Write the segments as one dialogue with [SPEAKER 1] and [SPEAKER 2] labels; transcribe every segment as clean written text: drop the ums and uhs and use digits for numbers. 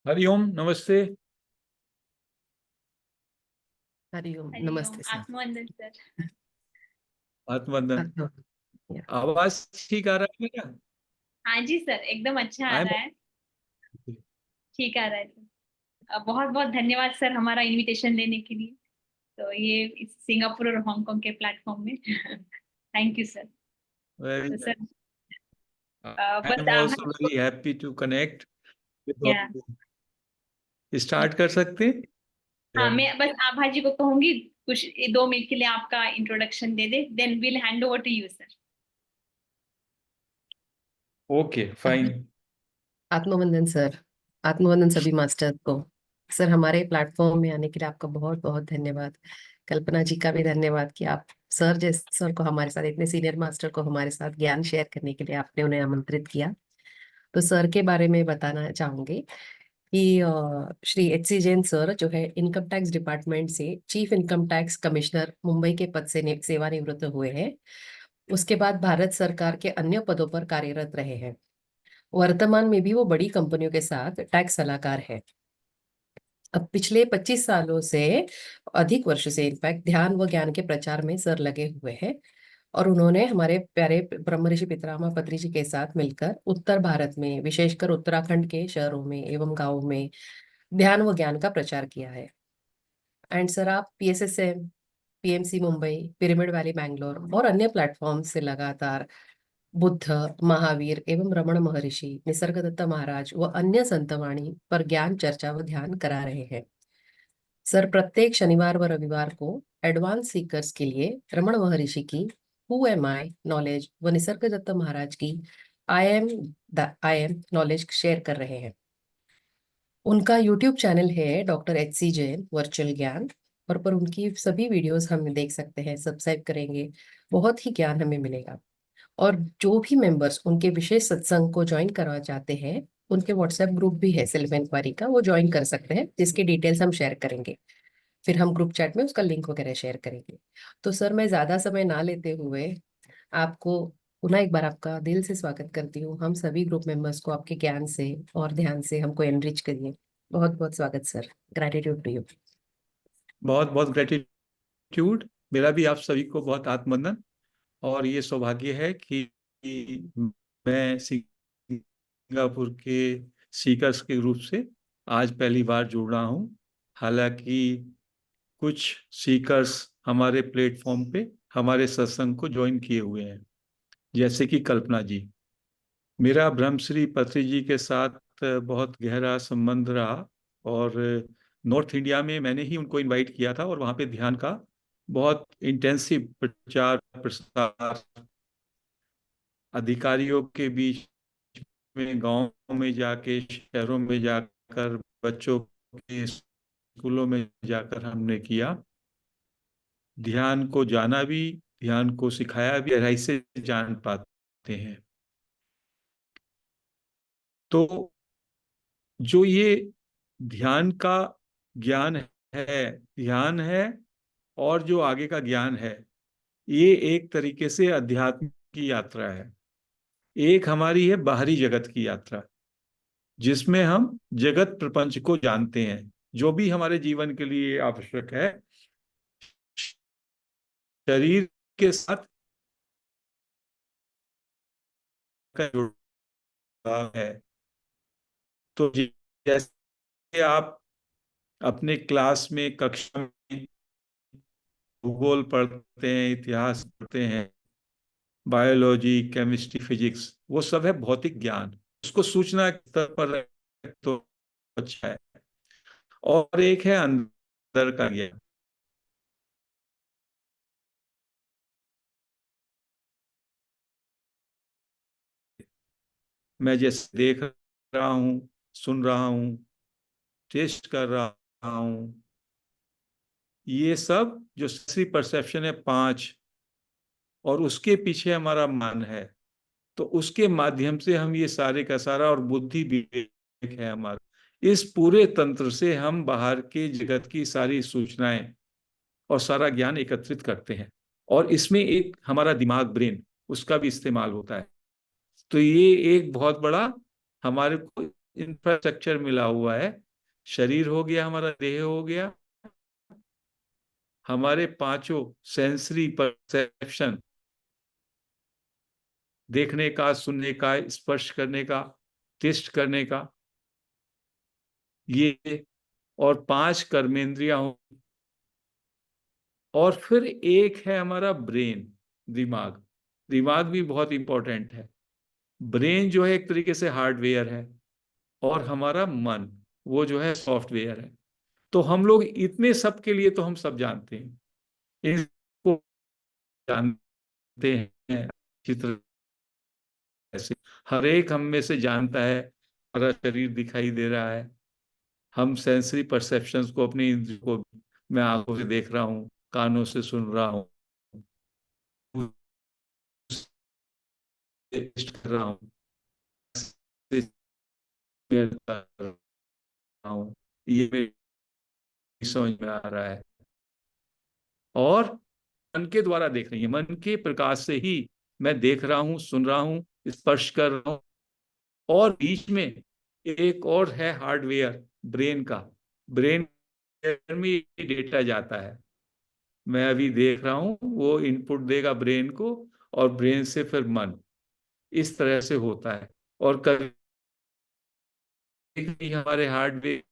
[SPEAKER 1] हरिओम, नमस्ते।
[SPEAKER 2] हरिओम,
[SPEAKER 3] हरिओम,
[SPEAKER 2] नमस्ते sir.
[SPEAKER 3] आत्मवंदन sir.
[SPEAKER 1] आत्मवंदन।
[SPEAKER 2] हाँ, या।
[SPEAKER 1] आवाज ठीक आ रहा है मेरा?
[SPEAKER 3] हाँ जी सर, एकदम अच्छा आ
[SPEAKER 1] आई
[SPEAKER 3] रहा है। ठीक आ रहा है सर। बहुत बहुत धन्यवाद सर हमारा इनविटेशन लेने के लिए। तो ये इस सिंगापुर और हांगकांग के प्लेटफॉर्म में थैंक यू सर।
[SPEAKER 1] वेरी
[SPEAKER 3] तो सर
[SPEAKER 1] आई
[SPEAKER 3] बस
[SPEAKER 1] एम
[SPEAKER 3] आभा
[SPEAKER 1] ऑल्सो
[SPEAKER 3] जी को
[SPEAKER 1] very happy to connect with
[SPEAKER 3] you
[SPEAKER 1] all. Start कर सकते हैं?
[SPEAKER 3] हाँ, मैं बस आभा जी को कहूंगी कुछ 2 मिनट के लिए आपका इंट्रोडक्शन दे दे, then will hand over to you sir.
[SPEAKER 1] Okay, fine.
[SPEAKER 2] आत्मवंदन सर। आत्मवंदन सभी मास्टर को। सर, हमारे प्लेटफॉर्म में आने के लिए आपका बहुत बहुत धन्यवाद। कल्पना जी का भी धन्यवाद कि आप सर को हमारे साथ, इतने सीनियर मास्टर को हमारे साथ ज्ञान शेयर करने के लिए आपने उन्हें आमंत्रित किया। तो सर के बारे में बताना चाहूंगी कि श्री एच.सी. जैन सर जो है, इनकम टैक्स डिपार्टमेंट से chief income tax commissioner Mumbai के पद से सेवानिवृत्त हुए हैं। उसके बाद भारत सरकार के अन्य पदों पर कार्यरत रहे हैं। वर्तमान में भी वो बड़ी कंपनियों के साथ टैक्स सलाहकार है। अब पिछले 25 सालों से, अधिक वर्ष से इनफैक्ट, ध्यान व ज्ञान के प्रचार में सर लगे हुए हैं। और उन्होंने हमारे प्यारे ब्रह्म ऋषि पितामह पत्री जी के साथ मिलकर उत्तर भारत में, विशेषकर उत्तराखंड के शहरों में एवं गांवों में ध्यान व ज्ञान का प्रचार किया है। एंड सर, आप PSSM, PMC Mumbai, pyramid valley Bangalore और अन्य प्लेटफॉर्म से लगातार बुद्ध, महावीर एवं रमण महर्षि, निसर्गदत्त महाराज व अन्य संतवाणी पर ज्ञान चर्चा व ध्यान करा रहे हैं। सर, प्रत्येक शनिवार व रविवार को एडवांस सीकर्स के लिए रमण महर्षि की हु एम आई नॉलेज व निसर्गदत्त महाराज की आई एम नॉलेज शेयर कर रहे हैं। उनका यूट्यूब चैनल है डॉक्टर H.C. जैन वर्चुअल ज्ञान, और पर उनकी सभी वीडियोस हम देख सकते हैं, सब्सक्राइब करेंगे, बहुत ही ज्ञान हमें मिलेगा। और जो भी मेंबर्स उनके विशेष सत्संग को ज्वाइन करना चाहते हैं, उनके व्हाट्सएप ग्रुप भी है सेल्फ इंक्वायरी का, वो ज्वाइन कर सकते हैं, जिसकी डिटेल्स हम शेयर करेंगे। फिर हम ग्रुप चैट में उसका लिंक वगैरह शेयर करेंगे। तो सर, मैं ज्यादा समय ना लेते हुए आपको पुनः एक बार आपका दिल से स्वागत करती हूँ। हम सभी ग्रुप मेंबर्स को आपके ज्ञान से और ध्यान से हमको एनरिच करिए। बहुत बहुत स्वागत सर। Gratitude to you.
[SPEAKER 1] बहुत बहुत ग्रेटिट्यूड। मेरा भी आप सभी को बहुत आत्मवंदन। और ये सौभाग्य है कि मैं सिंगापुर के सीकर्स के रूप से आज पहली बार जुड़ रहा हूँ। हालांकि कुछ सीकर्स हमारे प्लेटफॉर्म पे हमारे सत्संग को ज्वाइन किए हुए हैं, जैसे कि कल्पना जी। मेरा ब्रह्मश्री पत्री जी के साथ बहुत गहरा संबंध रहा। और नॉर्थ इंडिया में मैंने ही उनको इनवाइट किया था, और वहाँ पे ध्यान का बहुत इंटेंसिव प्रचार प्रसार अधिकारियों के बीच में, गांव में जाके, शहरों में जाकर, बच्चों के स्कूलों में जाकर हमने किया। ध्यान को जाना भी, ध्यान को सिखाया भी, गहराई से जान पाते हैं। तो जो ये ध्यान का ज्ञान है, ध्यान है, और जो आगे का ज्ञान है, ये एक तरीके से अध्यात्म की यात्रा है। एक हमारी है बाहरी जगत की यात्रा, जिसमें हम जगत प्रपंच को जानते हैं, जो भी हमारे जीवन के लिए आवश्यक है, शरीर के साथ का जुड़ाव है। तो जैसे आप अपने क्लास में, कक्षा में भूगोल पढ़ते हैं, इतिहास पढ़ते हैं, बायोलॉजी, केमिस्ट्री, फिजिक्स, वो सब है भौतिक ज्ञान। उसको सूचना के स्तर पर रखें तो अच्छा है। और एक है अंदर का ज्ञान। मैं जैसे देख रहा हूँ, सुन रहा हूँ, टेस्ट कर रहा हूँ, ये सब जो सेंसरी परसेप्शन है 5, और उसके पीछे हमारा मन है, तो उसके माध्यम से हम ये सारे का सारा, और बुद्धि विवेक है हमारा, इस पूरे तंत्र से हम बाहर के जगत की सारी सूचनाएं और सारा ज्ञान एकत्रित करते हैं। और इसमें एक हमारा दिमाग, ब्रेन, उसका भी इस्तेमाल होता है। तो ये एक बहुत बड़ा हमारे को इंफ्रास्ट्रक्चर मिला हुआ है। शरीर हो गया, हमारा देह हो गया, हमारे पांचों सेंसरी परसेप्शन, देखने का, सुनने का, स्पर्श करने का, टेस्ट करने का, ये, और 5 कर्मेंद्रियां हो, और फिर एक है हमारा ब्रेन, दिमाग। दिमाग भी बहुत इंपॉर्टेंट है। ब्रेन जो है एक तरीके से हार्डवेयर है, और हमारा मन वो जो है सॉफ्टवेयर है। तो हम लोग इतने सब के लिए तो हम सब जानते हैं, इसको जानते हैं चित्र से। हर एक हम में से जानता है, हमारा शरीर दिखाई दे रहा है, हम सेंसरी परसेप्शंस को, अपनी इंद्रियों को, मैं आंखों से देख रहा हूँ, कानों से सुन रहा हूँ, टेस्ट कर रहा हूँ, कर रहा हूँ, ये मेरी समझ में आ रहा है। और मन के द्वारा देख रही है, मन के प्रकाश से ही मैं देख रहा हूँ, सुन रहा हूँ, स्पर्श कर रहा हूँ। और बीच में एक और है हार्डवेयर, ब्रेन का। ब्रेन में डेटा जाता है, मैं अभी देख रहा हूँ, वो इनपुट देगा ब्रेन को, और ब्रेन से फिर मन, इस तरह से होता है। और कभी कभी हमारे हार्डवेयर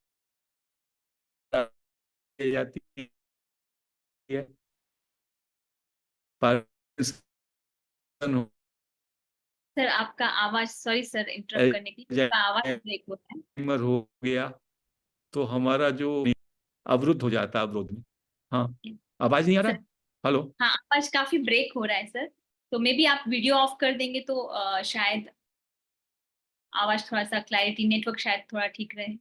[SPEAKER 1] जाती है, पार्किंसन
[SPEAKER 3] सर आपका आवाज, सॉरी सर इंटरप्ट करने के लिए, आपका आवाज ब्रेक होता है।
[SPEAKER 1] हो गया, तो हमारा जो अवरुद्ध हो जाता है, अवरोध में। हाँ, आवाज नहीं आ रहा
[SPEAKER 3] सर
[SPEAKER 1] है? हेलो।
[SPEAKER 3] हाँ, आवाज काफी ब्रेक हो रहा है सर, तो मे बी आप वीडियो ऑफ कर देंगे तो शायद आवाज थोड़ा सा क्लैरिटी, नेटवर्क शायद थोड़ा ठीक रहे।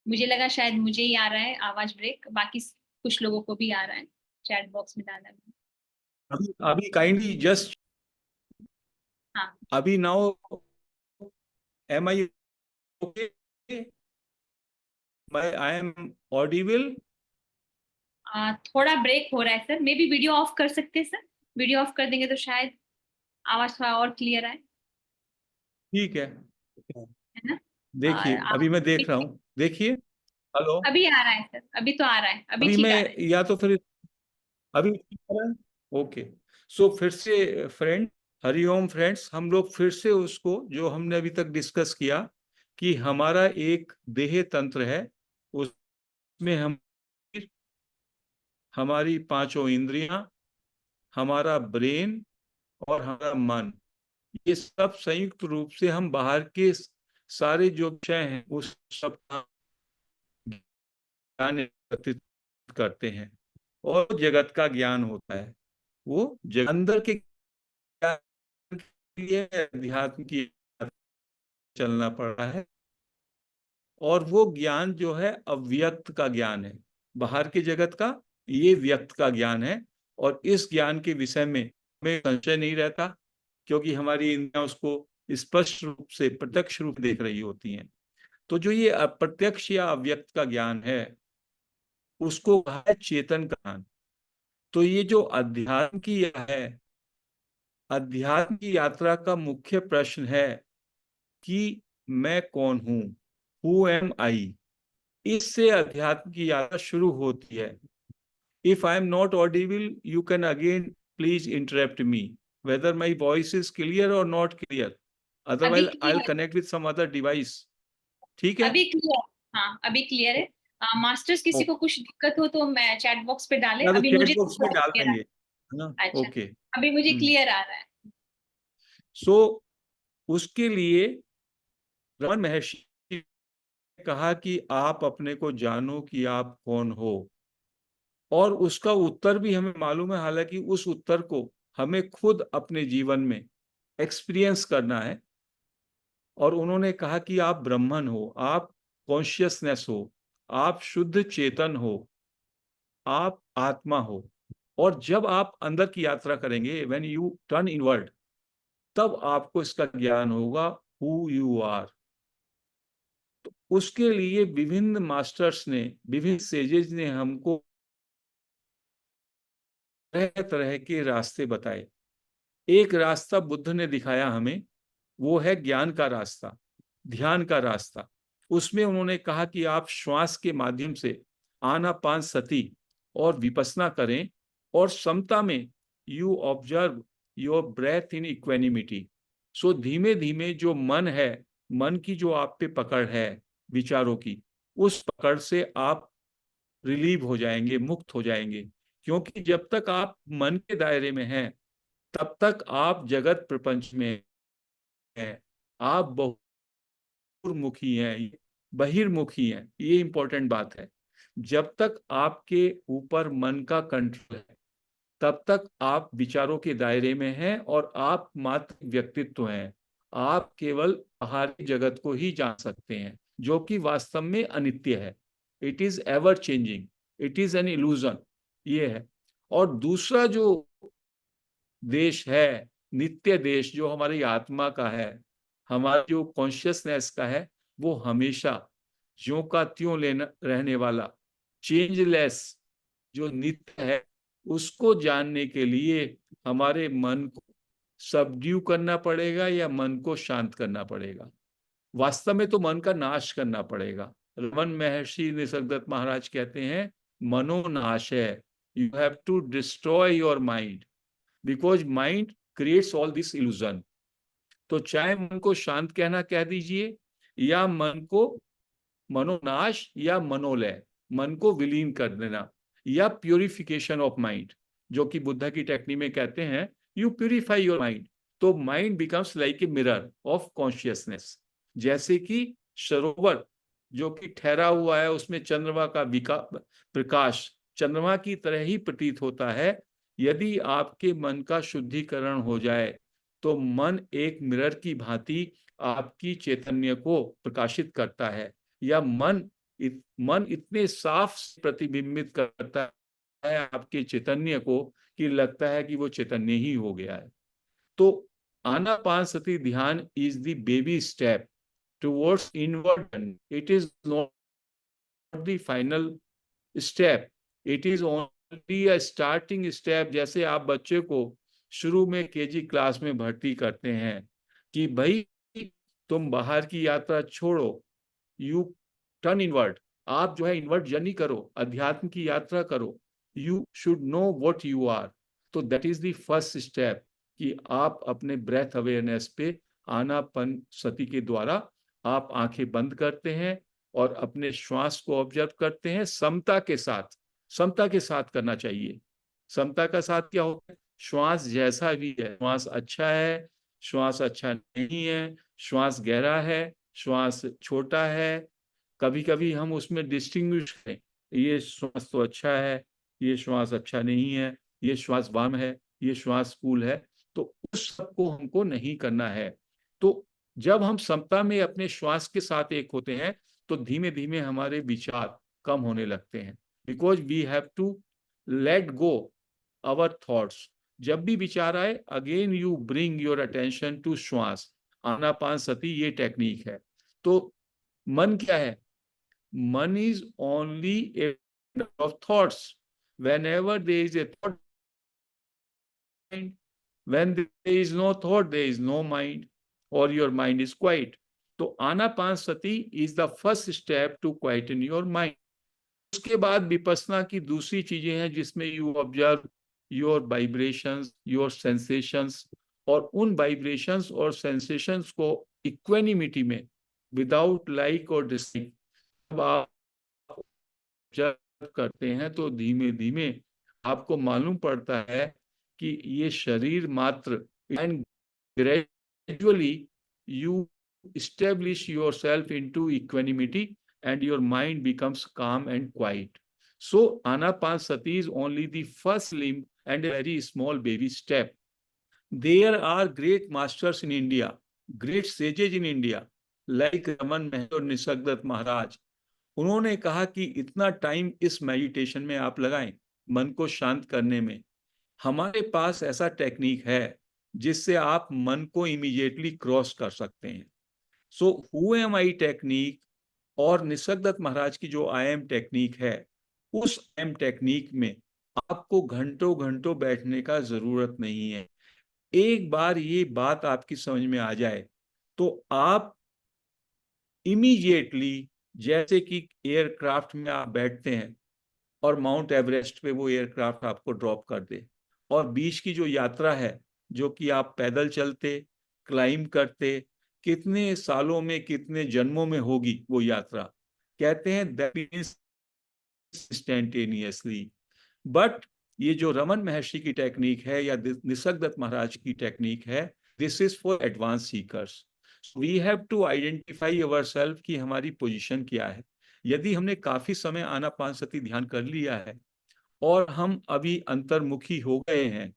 [SPEAKER 3] मुझे लगा शायद मुझे ही आ रहा है आवाज ब्रेक, बाकी कुछ लोगों को भी आ रहा है, चैट बॉक्स में डाला है।
[SPEAKER 1] अभी अभी काइंडली जस्ट,
[SPEAKER 3] हाँ
[SPEAKER 1] अभी now, am I okay, I am audible?
[SPEAKER 3] थोड़ा ब्रेक हो रहा है sir, maybe video off कर सकते हैं सर, वीडियो ऑफ कर देंगे तो शायद आवाज थोड़ा और क्लियर आए,
[SPEAKER 1] ठीक है,
[SPEAKER 3] है ना। और
[SPEAKER 1] देखिए अभी मैं देख रहा हूँ, देखिए। हेलो।
[SPEAKER 3] अभी आ रहा है सर, अभी तो आ रहा है, अभी
[SPEAKER 1] अभी
[SPEAKER 3] ठीक
[SPEAKER 1] मैं,
[SPEAKER 3] आ रहा है।
[SPEAKER 1] या तो फिर अभी, ओके। सो फिर से फ्रेंड, हरिओम फ्रेंड्स, हम लोग फिर से उसको जो हमने अभी तक डिस्कस किया, कि हमारा एक देह तंत्र है, उसमें हम, हमारी पांचों इंद्रियां, हमारा ब्रेन, और हमारा मन, ये सब संयुक्त रूप से हम बाहर के सारे जो विषय हैं उस सब का ज्ञान एकत्रित करते हैं, और जगत का ज्ञान होता है। वो अंदर के ज्ञान के लिए अध्यात्म की चलना पड़ रहा है, और वो ज्ञान जो है अव्यक्त का ज्ञान है। बाहर के जगत का, ये व्यक्त का ज्ञान है। और इस ज्ञान के विषय में हमें संशय नहीं रहता, क्योंकि हमारी इंद्रियां उसको स्पष्ट रूप से, प्रत्यक्ष रूप देख रही होती हैं। तो जो ये अप्रत्यक्ष या अव्यक्त का ज्ञान है, उसको कहा है चेतन का ज्ञान। तो ये जो अध्यात्म की है, अध्यात्म की यात्रा का मुख्य प्रश्न है कि मैं कौन हूं, हु एम आई। इससे अध्यात्म की यात्रा शुरू होती है। If I am not Audible, you can again please interrupt me, whether my voice is clear or not clear.
[SPEAKER 3] अभी
[SPEAKER 1] Otherwise, I'll
[SPEAKER 3] clear,
[SPEAKER 1] connect with some other device. ठीक है?
[SPEAKER 3] अभी क्लियर, हाँ अभी क्लियर है। मास्टर्स किसी को कुछ दिक्कत हो तो मैं चैट बॉक्स पे डाले,
[SPEAKER 1] या तो
[SPEAKER 3] अभी
[SPEAKER 1] चैट
[SPEAKER 3] मुझे
[SPEAKER 1] बॉक्स में
[SPEAKER 3] थोड़ा
[SPEAKER 1] डाल
[SPEAKER 3] क्लियर आ
[SPEAKER 1] देंगे, है ना?
[SPEAKER 3] रहा है। अच्छा,
[SPEAKER 1] ओके।
[SPEAKER 3] अभी मुझे क्लियर आ रहा है।
[SPEAKER 1] सो उसके लिए रमन महर्षि ने कहा कि आप अपने को जानो कि आप कौन हो। और उसका उत्तर भी हमें मालूम है, हालांकि उस उत्तर को हमें खुद अपने जीवन में एक्सपीरियंस करना है। और उन्होंने कहा कि आप ब्रह्मन हो, आप कॉन्शियसनेस हो, आप शुद्ध चेतन हो, आप आत्मा हो। और जब आप अंदर की यात्रा करेंगे, व्हेन यू टर्न इनवर्ड, तब आपको इसका ज्ञान होगा, हु यू आर। तो उसके लिए विभिन्न मास्टर्स ने, विभिन्न सेजेस ने हमको तरह तरह के रास्ते बताए। एक रास्ता बुद्ध ने दिखाया हमें, वो है ज्ञान का रास्ता, ध्यान का रास्ता। उसमें उन्होंने कहा कि आप श्वास के माध्यम से आनापानसति और विपස්සना करें, और समता में you observe your breath in equanimity. So धीमे धीमे जो मन है, मन की जो आप पे पकड़ है विचारों की, उस पकड़ से आप रिलीव हो जाएंगे, मुक्त हो जाएंगे। क्योंकि जब तक आप मन के दायरे में हैं, तब तक आप जगत प्रपंच में हैं, आप बहुमुखी हैं, बहिर्मुखी हैं। ये इंपॉर्टेंट बात है। जब तक आपके ऊपर मन का कंट्रोल है, तब तक आप विचारों के दायरे में हैं और आप मात्र व्यक्तित्व हैं। आप केवल बाहरी जगत को ही जान सकते हैं, जो कि वास्तव में अनित्य है। It is ever changing, it is an illusion. ये है। और दूसरा जो देश है, नित्य देश, जो हमारी आत्मा का है, हमारी जो कॉन्शियसनेस का है, वो हमेशा ज्यों का त्यों लेना रहने वाला, चेंजलेस, जो नित्य है, उसको जानने के लिए हमारे मन को सबड्यू करना पड़ेगा या मन को शांत करना पड़ेगा। वास्तव में तो मन का नाश करना पड़ेगा। रमन महर्षि निसर्गदत्त महाराज कहते हैं, मनोनाश है। You have to destroy your mind, because mind creates all this illusion. तो चाहे मन को शांत कहना कह दीजिए, या मन को मनोनाश या मनोलय, मन को विलीन कर देना, या प्योरिफिकेशन ऑफ माइंड, जो कि बुद्धा की टेक्निक में कहते हैं यू प्यूरिफाई योर माइंड। तो mind becomes like a mirror of consciousness. जैसे कि सरोवर जो कि ठहरा हुआ है, उसमें चंद्रमा का प्रकाश चंद्रमा की तरह ही प्रतीत होता है। यदि आपके मन का शुद्धिकरण हो जाए, तो मन एक मिरर की भांति आपकी चैतन्य को प्रकाशित करता है, या मन इतने साफ प्रतिबिंबित करता है आपके चैतन्य को कि लगता है कि वो चैतन्य ही हो गया है। तो आनापानसति ध्यान is the baby step towards inward. It is not the final step, it is only a starting step. जैसे आप बच्चे को शुरू में केजी क्लास में भर्ती करते हैं कि भाई तुम बाहर की यात्रा छोड़ो, यू टर्न इनवर्ड। आप जो है इनवर्ड जर्नी करो, अध्यात्म की यात्रा करो। You should know what you are. तो that is the first step, कि आप अपने ब्रेथ अवेयरनेस पे आनापान सति के द्वारा आप आंखें बंद करते हैं और अपने श्वास को ऑब्जर्व करते हैं समता के साथ। समता के साथ करना चाहिए। समता का साथ क्या होता है? श्वास जैसा भी है, श्वास अच्छा है, श्वास अच्छा नहीं है, श्वास गहरा है, श्वास छोटा है। कभी कभी हम उसमें डिस्टिंग्विश करें, ये श्वास तो अच्छा है, ये श्वास अच्छा नहीं है, ये श्वास वाम है, ये श्वास कूल है। तो उस सब को हमको नहीं करना है। तो जब हम समता में अपने श्वास के साथ एक होते हैं, तो धीमे धीमे हमारे विचार कम होने लगते हैं, because we have to let go our thoughts. जब भी विचार आए, again you bring your attention to श्वास। आनापान सति ये टेक्निक है। तो मन क्या है? मन is only a of thoughts. Whenever there is a thought, when there is no thought, there is no mind, or your mind is quiet. तो Anapanasati is the first step to quieten your mind. उसके बाद विपස්සना की दूसरी चीजें हैं, जिसमें you observe your vibrations, your sensations, और उन vibrations और sensations को इक्वेनिमिटी में, विदाउट लाइक और डिसलाइक, जब आप जब करते हैं तो धीमे धीमे आपको मालूम पड़ता है कि ये शरीर मात्र, and gradually you establish yourself into equanimity and your mind becomes calm and quiet. So Anapanasati is only the first limb and a very small baby step. There are great masters in India, great sages in India, like Raman Maharishi और निसर्गदत्त महाराज। उन्होंने कहा कि इतना time इस meditation में आप लगाएं, मन को शांत करने में। हमारे पास ऐसा टेक्निक है जिससे आप मन को इमीडिएटली क्रॉस कर सकते हैं। So who am I technique और निसर्गदत्त महाराज की जो आई एम टेक्निक है, उस आई एम टेक्निक में आपको घंटों घंटों बैठने का जरूरत नहीं है। एक बार ये बात आपकी समझ में आ जाए तो आप इमीडिएटली, जैसे कि एयरक्राफ्ट में आप बैठते हैं और माउंट एवरेस्ट पे वो एयरक्राफ्ट आपको ड्रॉप कर दे, और बीच की जो यात्रा है, जो कि आप पैदल चलते, क्लाइंब करते, कितने सालों में, कितने जन्मों में होगी वो यात्रा, कहते हैं दैट मीन्स इंस्टेंटेनियसली। बट ये जो रमन महर्षि की टेक्निक है या निसर्गदत्त महाराज की टेक्निक है, this is for advance seekers. We have to identify our self कि हमारी पोजीशन क्या है। यदि हमने काफी समय आनापानसति ध्यान कर लिया है और हम अभी अंतर्मुखी हो गए हैं,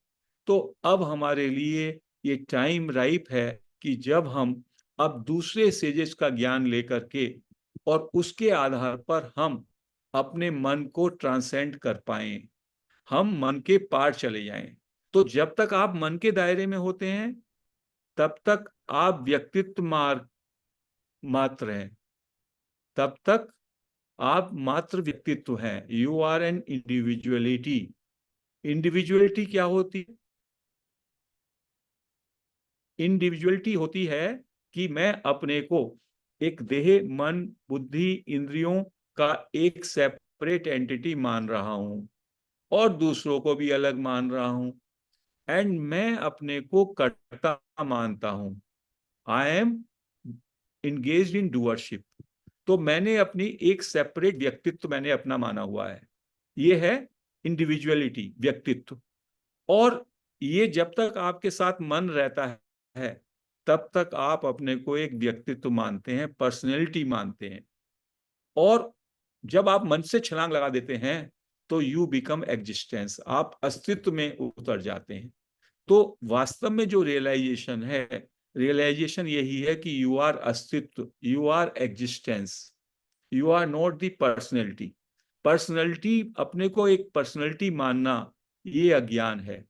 [SPEAKER 1] तो अब हमारे लिए ये टाइम राइप है कि जब हम अब दूसरे सेजेस का ज्ञान लेकर के और उसके आधार पर हम अपने मन को ट्रांसेंड कर पाए, हम मन के पार चले जाएं। तो जब तक आप मन के दायरे में होते हैं, तब तक आप व्यक्तित्व मात्र हैं, तब तक आप मात्र व्यक्तित्व हैं। You are an individuality. Individuality क्या होती है? इंडिविजुअलिटी होती है कि मैं अपने को एक देह, मन, बुद्धि, इंद्रियों का एक सेपरेट एंटिटी मान रहा हूं और दूसरों को भी अलग मान रहा हूं, एंड मैं अपने को कर्ता मानता हूं। I M engaged in doership. तो मैंने अपनी एक सेपरेट व्यक्तित्व मैंने अपना माना हुआ है। ये है इंडिविजुअलिटी, व्यक्तित्व। और ये जब तक आपके साथ मन रहता है, तब तक आप अपने को एक व्यक्तित्व मानते हैं, पर्सनैलिटी मानते हैं। और जब आप मन से छलांग लगा देते हैं तो यू बिकम एग्जिस्टेंस, आप अस्तित्व में उतर जाते हैं। तो वास्तव में जो रियलाइजेशन है, रियलाइजेशन यही है कि यू आर अस्तित्व, you are existence, you are not the personality. Personality, अपने को एक पर्सनैलिटी मानना, ये अज्ञान है।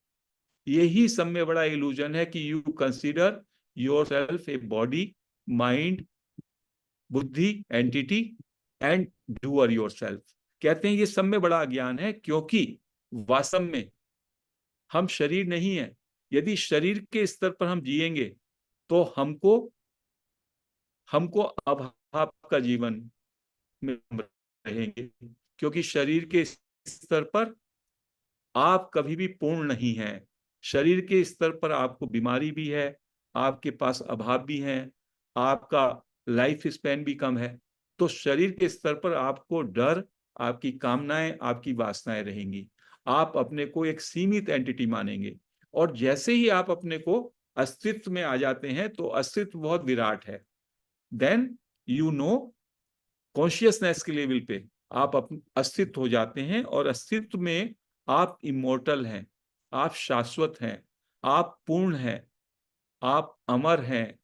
[SPEAKER 1] यही सब में बड़ा इल्यूजन है कि you consider yourself a body, mind, बुद्धि, entity and doer yourself. कहते हैं ये सब में बड़ा अज्ञान है, क्योंकि वास्तव में हम शरीर नहीं है। यदि शरीर के स्तर पर हम जिएंगे तो हमको हमको अभाव का जीवन में रहेंगे, क्योंकि शरीर के स्तर पर आप कभी भी पूर्ण नहीं हैं। शरीर के स्तर पर आपको बीमारी भी है, आपके पास अभाव भी है, आपका लाइफ स्पैन भी कम है। तो शरीर के स्तर पर आपको डर, आपकी कामनाएं, आपकी वासनाएं रहेंगी। आप अपने को एक सीमित एंटिटी मानेंगे। और जैसे ही आप अपने को अस्तित्व में आ जाते हैं तो अस्तित्व बहुत विराट है। देन यू नो, कॉन्शियसनेस के लेवल पे आप अस्तित्व हो जाते हैं, और अस्तित्व में आप इमोर्टल हैं, आप शाश्वत हैं, आप पूर्ण हैं, आप अमर हैं।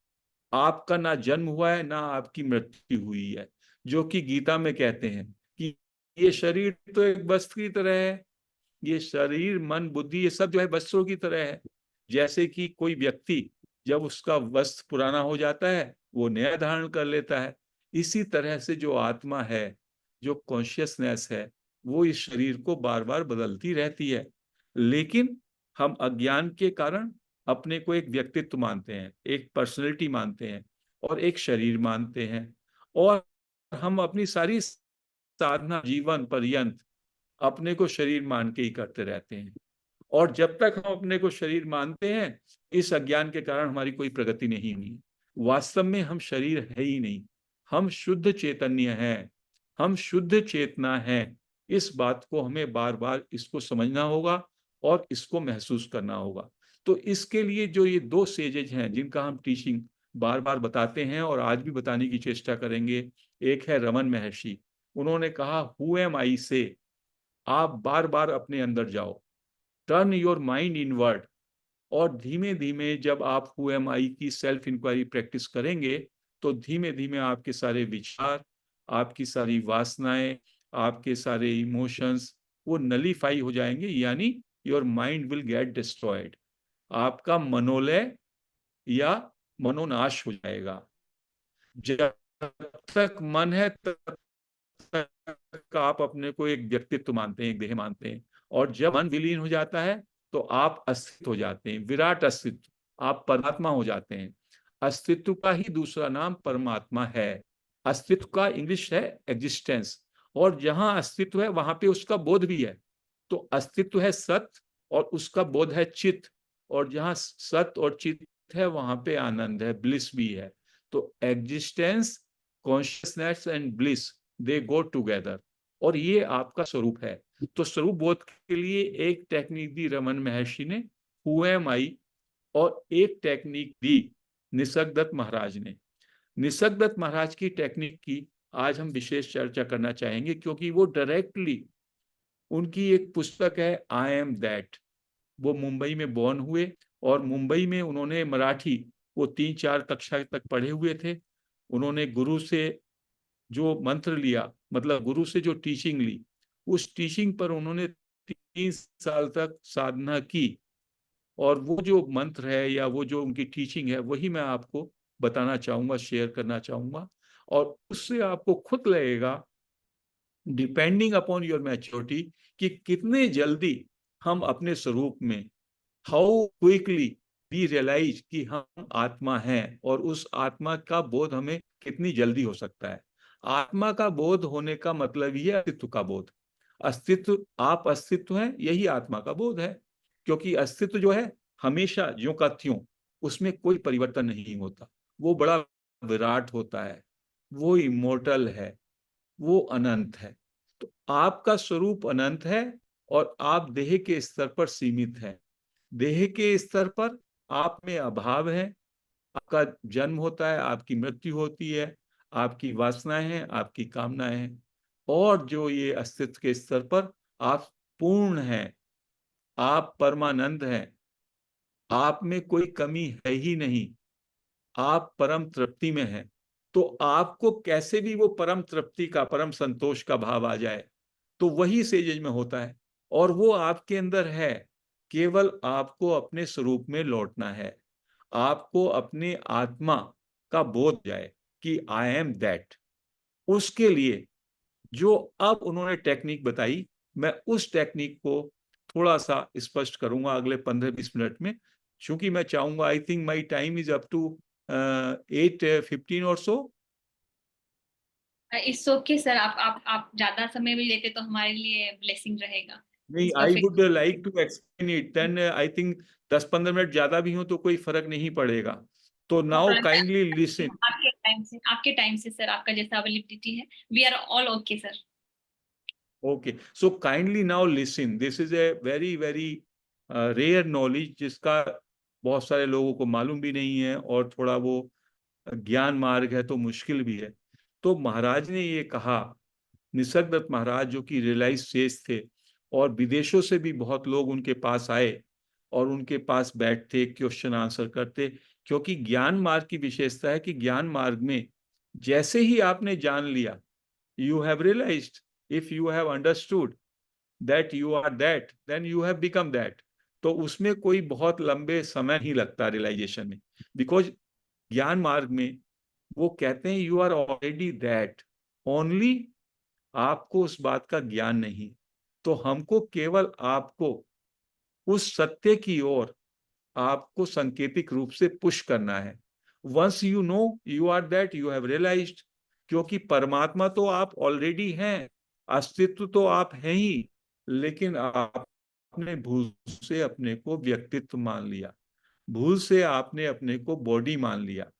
[SPEAKER 1] आपका ना जन्म हुआ है, ना आपकी मृत्यु हुई है। जो कि गीता में कहते हैं कि ये शरीर तो एक वस्त्र की तरह है। ये शरीर, मन, बुद्धि, ये सब जो है वस्त्रों की तरह है। जैसे कि कोई व्यक्ति जब उसका वस्त्र पुराना हो जाता है, वो नया धारण कर लेता है। इसी तरह से जो आत्मा है, जो कॉन्शियसनेस है, वो इस शरीर को बार बार बदलती रहती है। लेकिन हम अज्ञान के कारण अपने को एक व्यक्तित्व मानते हैं, एक पर्सनैलिटी मानते हैं और एक शरीर मानते हैं। और हम अपनी सारी साधना जीवन पर्यंत अपने को शरीर मान के ही करते रहते हैं। और जब तक हम अपने को शरीर मानते हैं, इस अज्ञान के कारण हमारी कोई प्रगति नहीं हुई। वास्तव में हम शरीर है ही नहीं, हम शुद्ध चैतन्य हैं, हम शुद्ध चेतना है। इस बात को हमें बार बार इसको समझना होगा और इसको महसूस करना होगा। तो इसके लिए जो ये दो सेजेज हैं जिनका हम टीचिंग बार बार बताते हैं और आज भी बताने की चेष्टा करेंगे, एक है रमन महर्षि। उन्होंने कहा हु एम आई से, आप बार बार अपने अंदर जाओ, टर्न योर माइंड इनवर्ड। और धीमे धीमे जब आप हु एम आई की सेल्फ इंक्वायरी प्रैक्टिस करेंगे, तो धीमे धीमे आपके सारे विचार, आपकी सारी वासनाएं, आपके सारे इमोशंस वो नलीफाई हो जाएंगे, यानी your mind will get destroyed. आपका मनोलय या मनोनाश हो जाएगा। जब तक मन है तब तक आप अपने को एक व्यक्तित्व मानते हैं, एक देह मानते हैं। और जब मन विलीन हो जाता है तो आप अस्तित्व हो जाते हैं, विराट अस्तित्व, आप परमात्मा हो जाते हैं। अस्तित्व का ही दूसरा नाम परमात्मा है। अस्तित्व का इंग्लिश है एग्जिस्टेंस, और जहां अस्तित्व है वहां पे उसका बोध भी है। तो अस्तित्व है सत्य और उसका बोध है चित्त, और जहां सत्य और चित्त है वहां पे आनंद है, ब्लिस भी है। तो existence, consciousness and bliss, they go together, और ये आपका स्वरूप है। तो स्वरूप बोध के लिए एक टेक्निक दी रमन महर्षि ने, हु एम आई, और एक टेक्निक दी निसर्गदत्त महाराज ने। निसर्गदत्त महाराज की टेक्निक की आज हम विशेष चर्चा करना चाहेंगे, क्योंकि वो डायरेक्टली, उनकी एक पुस्तक है आई एम दैट। वो मुंबई में बॉर्न हुए, और मुंबई में उन्होंने मराठी, वो 3-4 कक्षा तक पढ़े हुए थे। उन्होंने गुरु से जो मंत्र लिया, मतलब गुरु से जो टीचिंग ली, उस टीचिंग पर उन्होंने 3 साल तक साधना की। और वो जो मंत्र है या वो जो उनकी टीचिंग है, वही मैं आपको बताना चाहूंगा, शेयर करना चाहूंगा। और उससे आपको खुद लगेगा, डिपेंडिंग अपॉन योर मैच्योरिटी, कि कितने जल्दी हम अपने स्वरूप में, हाउ क्विकली वी रियलाइज कि हम आत्मा हैं, और उस आत्मा का बोध हमें कितनी जल्दी हो सकता है। आत्मा का बोध होने का मतलब ही है अस्तित्व का बोध। अस्तित्व, आप अस्तित्व हैं, यही आत्मा का बोध है। क्योंकि अस्तित्व जो है हमेशा ज्यों का त्यों, उसमें कोई परिवर्तन नहीं होता। वो बड़ा विराट होता है, वो इमोर्टल है, वो अनंत है। तो आपका स्वरूप अनंत है, और आप देह के स्तर पर सीमित हैं। देह के स्तर पर आप में अभाव है। आपका जन्म होता है, आपकी मृत्यु होती है, आपकी वासनाएं हैं, आपकी कामनाएं हैं। और जो ये अस्तित्व के स्तर पर आप पूर्ण हैं, आप परमानंद हैं, आप में कोई कमी है ही नहीं, आप परम तृप्ति में हैं। तो आपको कैसे भी वो परम तृप्ति का, परम संतोष का भाव आ जाए, तो वही सेज में होता है, और वो आपके अंदर है। केवल आपको अपने स्वरूप में लौटना है। आपको अपने आत्मा का बोध जाए कि आई एम दैट। उसके लिए जो अब उन्होंने टेक्निक बताई, मैं उस टेक्निक को थोड़ा सा स्पष्ट करूंगा अगले 15-20 मिनट में। क्योंकि मैं चाहूंगा, I think my time is up to 8:15 or so.
[SPEAKER 3] It's okay sir, आप ज्यादा समय भी लेते तो हमारे लिए ब्लेसिंग रहेगा।
[SPEAKER 1] नहीं,
[SPEAKER 3] it's
[SPEAKER 1] I
[SPEAKER 3] perfect.
[SPEAKER 1] Would like to explain it, then I think 10-15 minute ज्यादा भी हो तो कोई फर्क नहीं पड़ेगा। तो नाउ काइंडली लिसन।
[SPEAKER 3] आपके टाइम से सर, आपका जैसा अवेलेबिलिटी है, we are all okay sir.
[SPEAKER 1] Okay, so kindly now listen. This is a very very rare knowledge, जिसका बहुत सारे लोगों को मालूम भी नहीं है, और थोड़ा वो ज्ञान मार्ग है तो मुश्किल भी है। तो महाराज ने ये कहा, निसर्गदत्त महाराज जो कि रियलाइज सेज थे, और विदेशों से भी बहुत लोग उनके पास आए और उनके पास बैठते, क्वेश्चन आंसर करते। क्योंकि ज्ञान मार्ग की विशेषता है कि ज्ञान मार्ग में जैसे ही आपने जान लिया, you have realized, if you have understood that you are that, then you have become that। तो उसमें कोई बहुत लंबे समय नहीं लगता रियलाइजेशन में, बिकॉज ज्ञान मार्ग में वो कहते हैं you are already that, only आपको उस बात का ज्ञान नहीं। तो हमको केवल आपको उस सत्य की ओर आपको सांकेतिक रूप से पुश करना है। Once you know you are that, you have realised. क्योंकि परमात्मा तो आप ऑलरेडी हैं, अस्तित्व तो आप हैं ही, लेकिन आपने भूल से अपने को व्यक्तित्व मान लिया, भूल से आपने अपने को बॉडी मान लिया,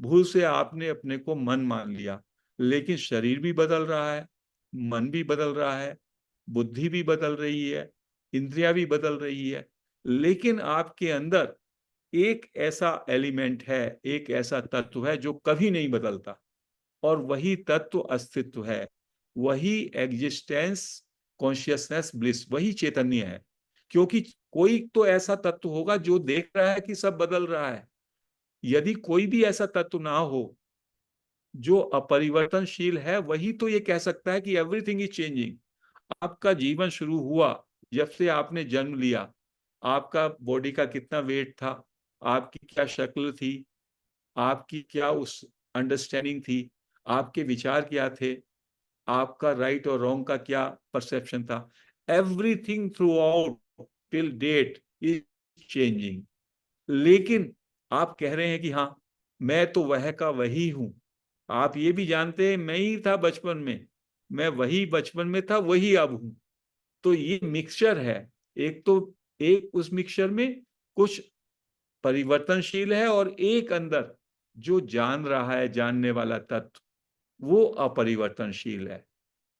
[SPEAKER 1] भूल से आपने अपने को मन मान लिया। लेकिन शरीर भी बदल रहा है, मन भी बदल रहा है, बुद्धि भी बदल रही है, इंद्रियां भी बदल रही है, लेकिन आपके अंदर एक ऐसा एलिमेंट है, एक ऐसा तत्व है जो कभी नहीं बदलता, और वही तत्व अस्तित्व है, वही एग्जिस्टेंस, कॉन्शियसनेस, ब्लिस, वही चैतन्य है। क्योंकि कोई तो ऐसा तत्व होगा जो देख रहा है कि सब बदल रहा है। यदि कोई भी ऐसा तत्व ना हो जो अपरिवर्तनशील है, वही तो ये कह सकता है कि एवरीथिंग इज चेंजिंग। आपका जीवन शुरू हुआ जब से आपने जन्म लिया, आपका बॉडी का कितना वेट था, आपकी क्या शक्ल थी, आपकी क्या उस अंडरस्टैंडिंग थी, आपके विचार क्या थे, आपका राइट और रॉन्ग का क्या परसेप्शन था, everything throughout till date is changing. लेकिन आप कह रहे हैं कि हाँ मैं तो वह का वही हूं, आप ये भी जानते हैं मैं ही था बचपन में, मैं वही बचपन में था वही अब हूं। तो ये मिक्सचर है, एक तो एक उस मिक्सचर में कुछ परिवर्तनशील है और एक अंदर जो जान रहा है, जानने वाला तत्व, वो अपरिवर्तनशील है।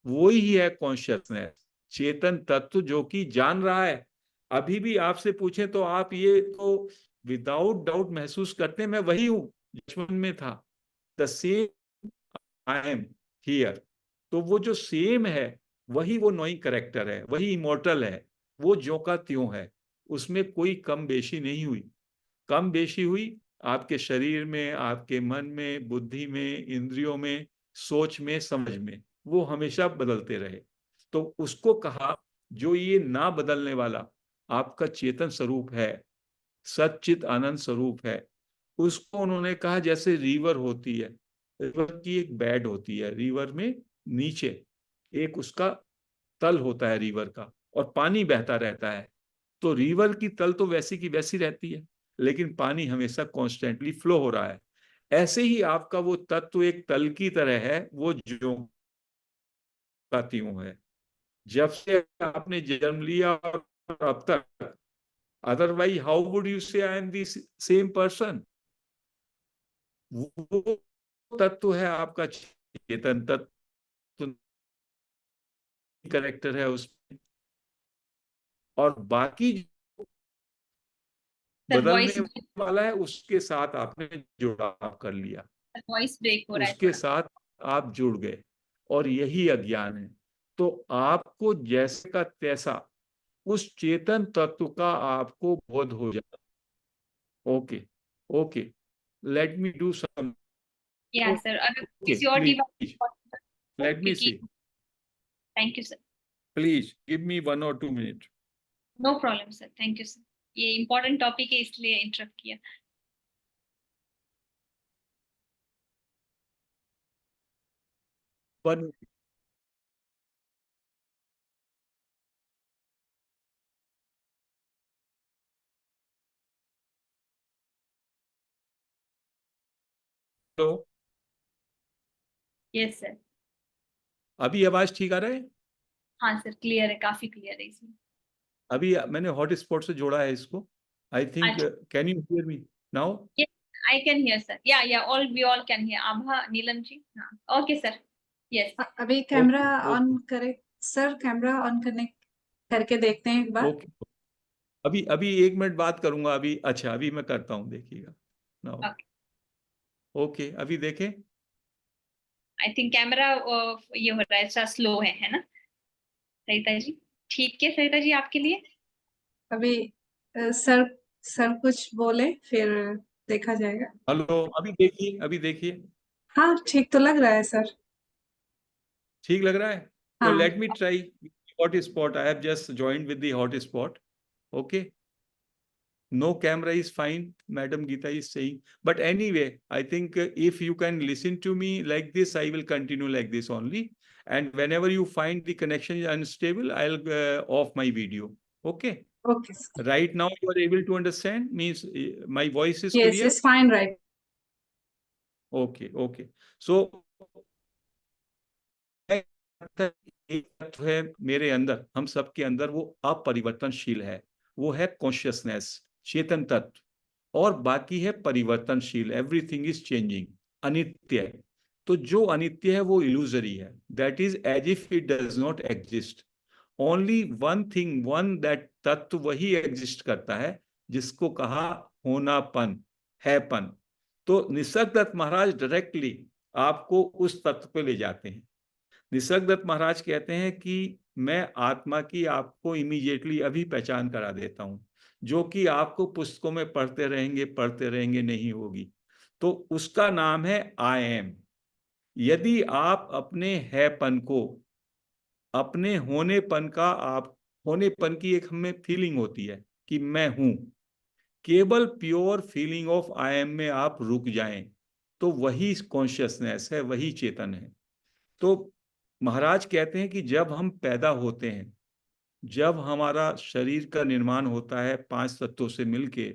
[SPEAKER 1] वो ही है कॉन्शियसनेस, चेतन तत्व जो कि जान रहा है। अभी भी आपसे पूछे तो आप ये तो विदाउट डाउट महसूस करते हैं मैं वही हूं बचपन में था, the same I am here. तो वो जो सेम है वही वो नई करेक्टर है, वही इमोर्टल है, वो ज्यों का त्यों है, उसमें कोई कम बेशी नहीं हुई। कम बेशी हुई आपके शरीर में, आपके मन में, बुद्धि में, इंद्रियों में, सोच में, समझ में, वो हमेशा बदलते रहे। तो उसको कहा जो ये ना बदलने वाला आपका चेतन स्वरूप है, सच्चित आनंद स्वरूप है, उसको उन्होंने कहा जैसे रिवर होती है, रिवर की एक बेड होती है, रिवर में नीचे एक उसका तल होता है रिवर का, और पानी बहता रहता है। तो रिवर की तल तो वैसी की वैसी रहती है, लेकिन पानी हमेशा कॉन्स्टेंटली फ्लो हो रहा है। ऐसे ही आपका वो तत्व एक तल की तरह है, वो जो का त्यों है, जब से आपने जन्म लिया और अब तक। अदरवाइज हाउ वुड यू से I am the same person? वो तत्व है आपका चेतन तत्व, करेक्टर है उसमें, और बाकी
[SPEAKER 3] सर वॉइस
[SPEAKER 1] बदलने वाला है उसके साथ आपने जुड़ाव कर लिया,
[SPEAKER 3] वॉइस ब्रेक हो रहा है
[SPEAKER 1] उसके
[SPEAKER 3] थोड़ा।
[SPEAKER 1] साथ आप जुड़ गए, और यही अज्ञान है। तो आपको जैसे का तैसा उस चेतन तत्व का आपको बोध हो जाए। Okay, okay, let me do some,
[SPEAKER 3] या सर अगर
[SPEAKER 1] ओके
[SPEAKER 3] किसी और
[SPEAKER 1] प्लीज
[SPEAKER 3] डिवाइस,
[SPEAKER 1] लेट मी
[SPEAKER 3] क्योंकि
[SPEAKER 1] see,
[SPEAKER 3] thank you sir.
[SPEAKER 1] Please give me 1 or 2 minutes।
[SPEAKER 3] No problem sir, thank you sir. ये इम्पोर्टेंट टॉपिक है इसलिए इंटरप्ट किया।
[SPEAKER 1] वन, तो
[SPEAKER 3] यस सर।
[SPEAKER 1] अभी आवाज ठीक आ रहा है?
[SPEAKER 3] हाँ सर, क्लियर है, काफी क्लियर है इसमें।
[SPEAKER 1] अभी मैंने हॉट स्पॉट से जोड़ा है इसको, आई थिंक।
[SPEAKER 3] अच्छा।
[SPEAKER 1] Can you hear me now?
[SPEAKER 3] I can hear sir, या all we all can hear. Abha Neelam ji, हाँ ओके सर। यस।
[SPEAKER 4] अभी कैमरा
[SPEAKER 1] ओके,
[SPEAKER 4] ऑन
[SPEAKER 1] ओके,
[SPEAKER 4] करे सर, कैमरा ऑन करने करके देखते हैं एक बार।
[SPEAKER 1] ओके। अभी अभी 1 मिनट बात करूंगा अभी। अच्छा, अभी मैं करता हूँ, देखिएगा नाउ।
[SPEAKER 3] ओके।
[SPEAKER 1] ओके, अभी देखें।
[SPEAKER 3] आई थिंक कैमरा ये हो रहा है, थोड़ा स्लो है ना सरिता जी? ठीक है सरिता जी, आपके लिए।
[SPEAKER 4] अभी सर सर कुछ बोले फिर देखा जाएगा।
[SPEAKER 1] हेलो, अभी देखिए, अभी देखिए।
[SPEAKER 4] हाँ ठीक तो लग रहा है सर।
[SPEAKER 1] ठीक लग रहा है? तो
[SPEAKER 4] हाँ
[SPEAKER 1] let me try hot spot. I have just joined with the hot spot. Okay, no camera is fine, Madam Geeta is saying, but anyway I think if you can listen to me like this, I will continue like this only, and whenever you find the connection is unstable, I'll off my video. Okay,
[SPEAKER 4] okay sir.
[SPEAKER 1] right now you are able to understand, means my voice is
[SPEAKER 4] yes
[SPEAKER 1] clear?
[SPEAKER 4] Yes fine right.
[SPEAKER 1] Okay, okay, so एक तत्व है मेरे अंदर, हम सबके अंदर, वो अपरिवर्तनशील है, वो है कॉन्शियसनेस, चेतन तत्व। और बाकी है परिवर्तनशील, एवरीथिंग इज चेंजिंग, अनित्य है। तो जो अनित्य है वो इल्यूजरी है, that is as if it does not exist. Only one thing, one that तत्व वही एग्जिस्ट करता है जिसको कहा होनापन, हैपन। तो निसर्गदत्त महाराज डायरेक्टली आपको उस तत्व पे ले जाते हैं। निसर्गदत्त महाराज कहते हैं कि मैं आत्मा की आपको इमीडिएटली अभी पहचान करा देता हूं, जो कि आपको पुस्तकों में पढ़ते रहेंगे नहीं होगी। तो उसका नाम है आई एम। यदि आप अपने हैपन को, अपने होनेपन का, आप होनेपन की एक हमें फीलिंग होती है कि मैं हूं, केवल pure feeling of I am में आप रुक जाएं, तो वही कॉन्शियसनेस है, वही चेतन है। तो महाराज कहते हैं कि जब हम पैदा होते हैं जब हमारा शरीर का निर्माण होता है 5 तत्वों से मिलके,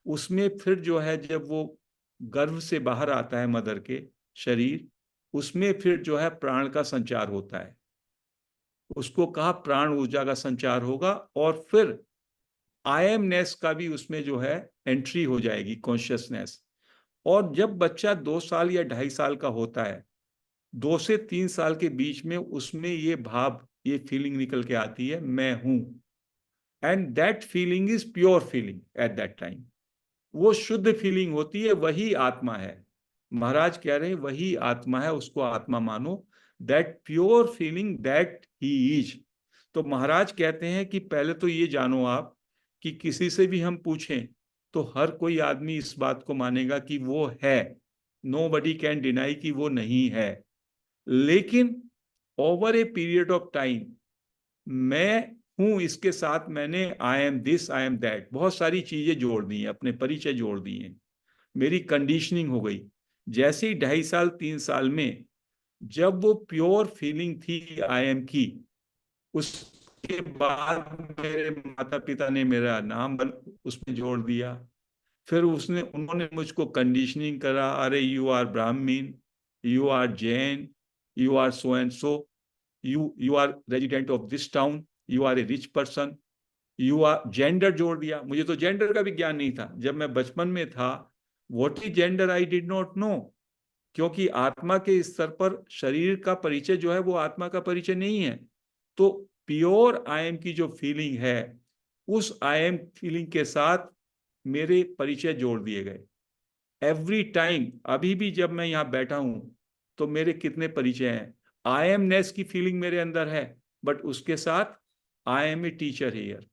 [SPEAKER 1] उसमें फिर जो है जब वो गर्भ से बाहर आता है मदर के शरीर, उसमें फिर जो है प्राण का संचार होता है। उसको कहा प्राण ऊर्जा का संचार होगा, और फिर आई एमनेस का भी उसमें जो है एंट्री हो जाएगी, कॉन्शियसनेस। और जब बच्चा 2 साल या 2.5 साल का होता है, 2 से 3 साल के बीच में उसमें ये भाव, ये फीलिंग निकल के आती है, मैं हूं। And that feeling is pure feeling at that time. वो शुद्ध फीलिंग होती है, वही आत्मा है। महाराज कह रहे हैं वही आत्मा है, उसको आत्मा मानो। That pure feeling that he is. तो महाराज कहते हैं कि पहले तो ये जानो आप कि किसी से भी हम पूछें तो हर कोई आदमी इस बात को मानेगा कि वो है। नोबडी कैन डिनाई कि वो नहीं है। लेकिन over a period of time, मैं हूं इसके साथ मैंने I am this, I am that, बहुत सारी चीजें जोड़ दी हैं, अपने परिचय जोड़ दिए हैं, मेरी कंडीशनिंग हो गई। जैसे ही 2.5 साल 3 साल में जब वो प्योर फीलिंग थी आई एम की, उसके बाद मेरे माता पिता ने मेरा नाम उसमें जोड़ दिया। फिर उन्होंने मुझको कंडीशनिंग करा, अरे you are Brahmin, you are Jain, you are so and so, you are resident of this town, you are a rich person, you are, gender जोड़ दिया। मुझे तो जेंडर का भी ज्ञान नहीं था जब मैं बचपन में था। What is gender I did not know, क्योंकि आत्मा के स्तर पर शरीर का परिचय जो है वो आत्मा का परिचय नहीं है। तो प्योर आई एम की जो फीलिंग है, उस आई एम फीलिंग के साथ मेरे परिचय जोड़ दिए गए। एवरी टाइम, अभी भी जब मैं यहाँ बैठा हूं तो मेरे कितने परिचय हैं। आई एमनेस की फीलिंग मेरे अंदर है, बट उसके साथ I am a teacher here,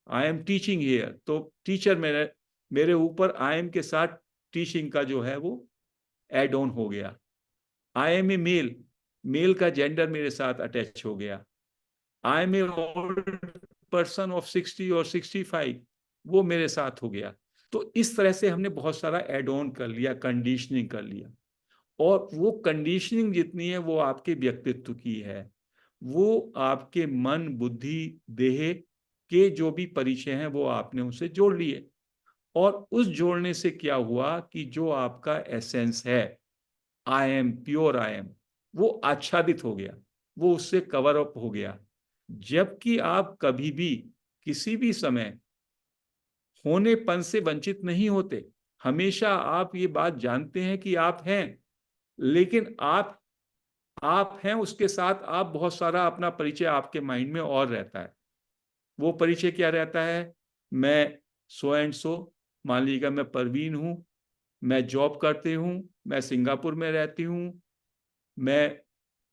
[SPEAKER 1] I am teaching here. तो टीचर मेरे मेरे ऊपर आई एम के साथ टीचिंग का जो है वो एड ऑन हो गया। I am a male, male का जेंडर मेरे साथ अटैच हो गया। I am a old person of 60 or 65, वो मेरे साथ हो गया। तो इस तरह से हमने बहुत सारा एड ऑन कर लिया, कंडीशनिंग कर लिया। और वो कंडीशनिंग जितनी है वो आपके व्यक्तित्व की है, वो आपके मन बुद्धि देह के जो भी परिचय हैं वो आपने उसे जोड़ लिए। और उस जोड़ने से क्या हुआ कि जो आपका एसेंस है, आई एम, प्योर आई एम, वो आच्छादित हो गया, वो उससे कवर अप हो गया। जबकि आप कभी भी किसी भी समय होनेपन से वंचित नहीं होते। हमेशा आप ये बात जानते हैं कि आप हैं, लेकिन आप हैं, उसके साथ आप बहुत सारा अपना परिचय आपके माइंड में और रहता है। वो परिचय क्या रहता है? मैं सो एंड सो, मान लीजिएगा मैं परवीन हूं, मैं जॉब करती हूं, मैं सिंगापुर में रहती हूं, मैं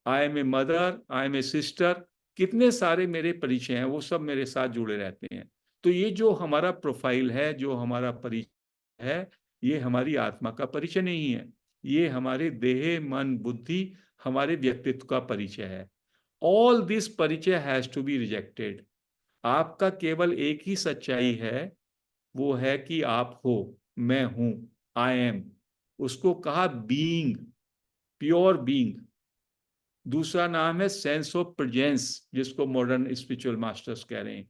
[SPEAKER 1] I am a mother, I am a sister, कितने सारे मेरे परिचय हैं, वो सब मेरे साथ जुड़े रहते हैं। तो ये जो हमारा प्रोफाइल है, जो हमारा परिचय है, ये हमारी आत्मा का परिचय नहीं है, ये हमारे देह मन बुद्धि, हमारे व्यक्तित्व का परिचय है। ऑल दिस परिचय हैज टू बी रिजेक्टेड। आपका केवल एक ही सच्चाई है, वो है कि आप हो, मैं हूं, आई एम। उसको कहा बीइंग, प्योर बीइंग। दूसरा नाम है सेंस ऑफ प्रेजेंस, जिसको मॉडर्न स्पिरिचुअल मास्टर्स कह रहे हैं।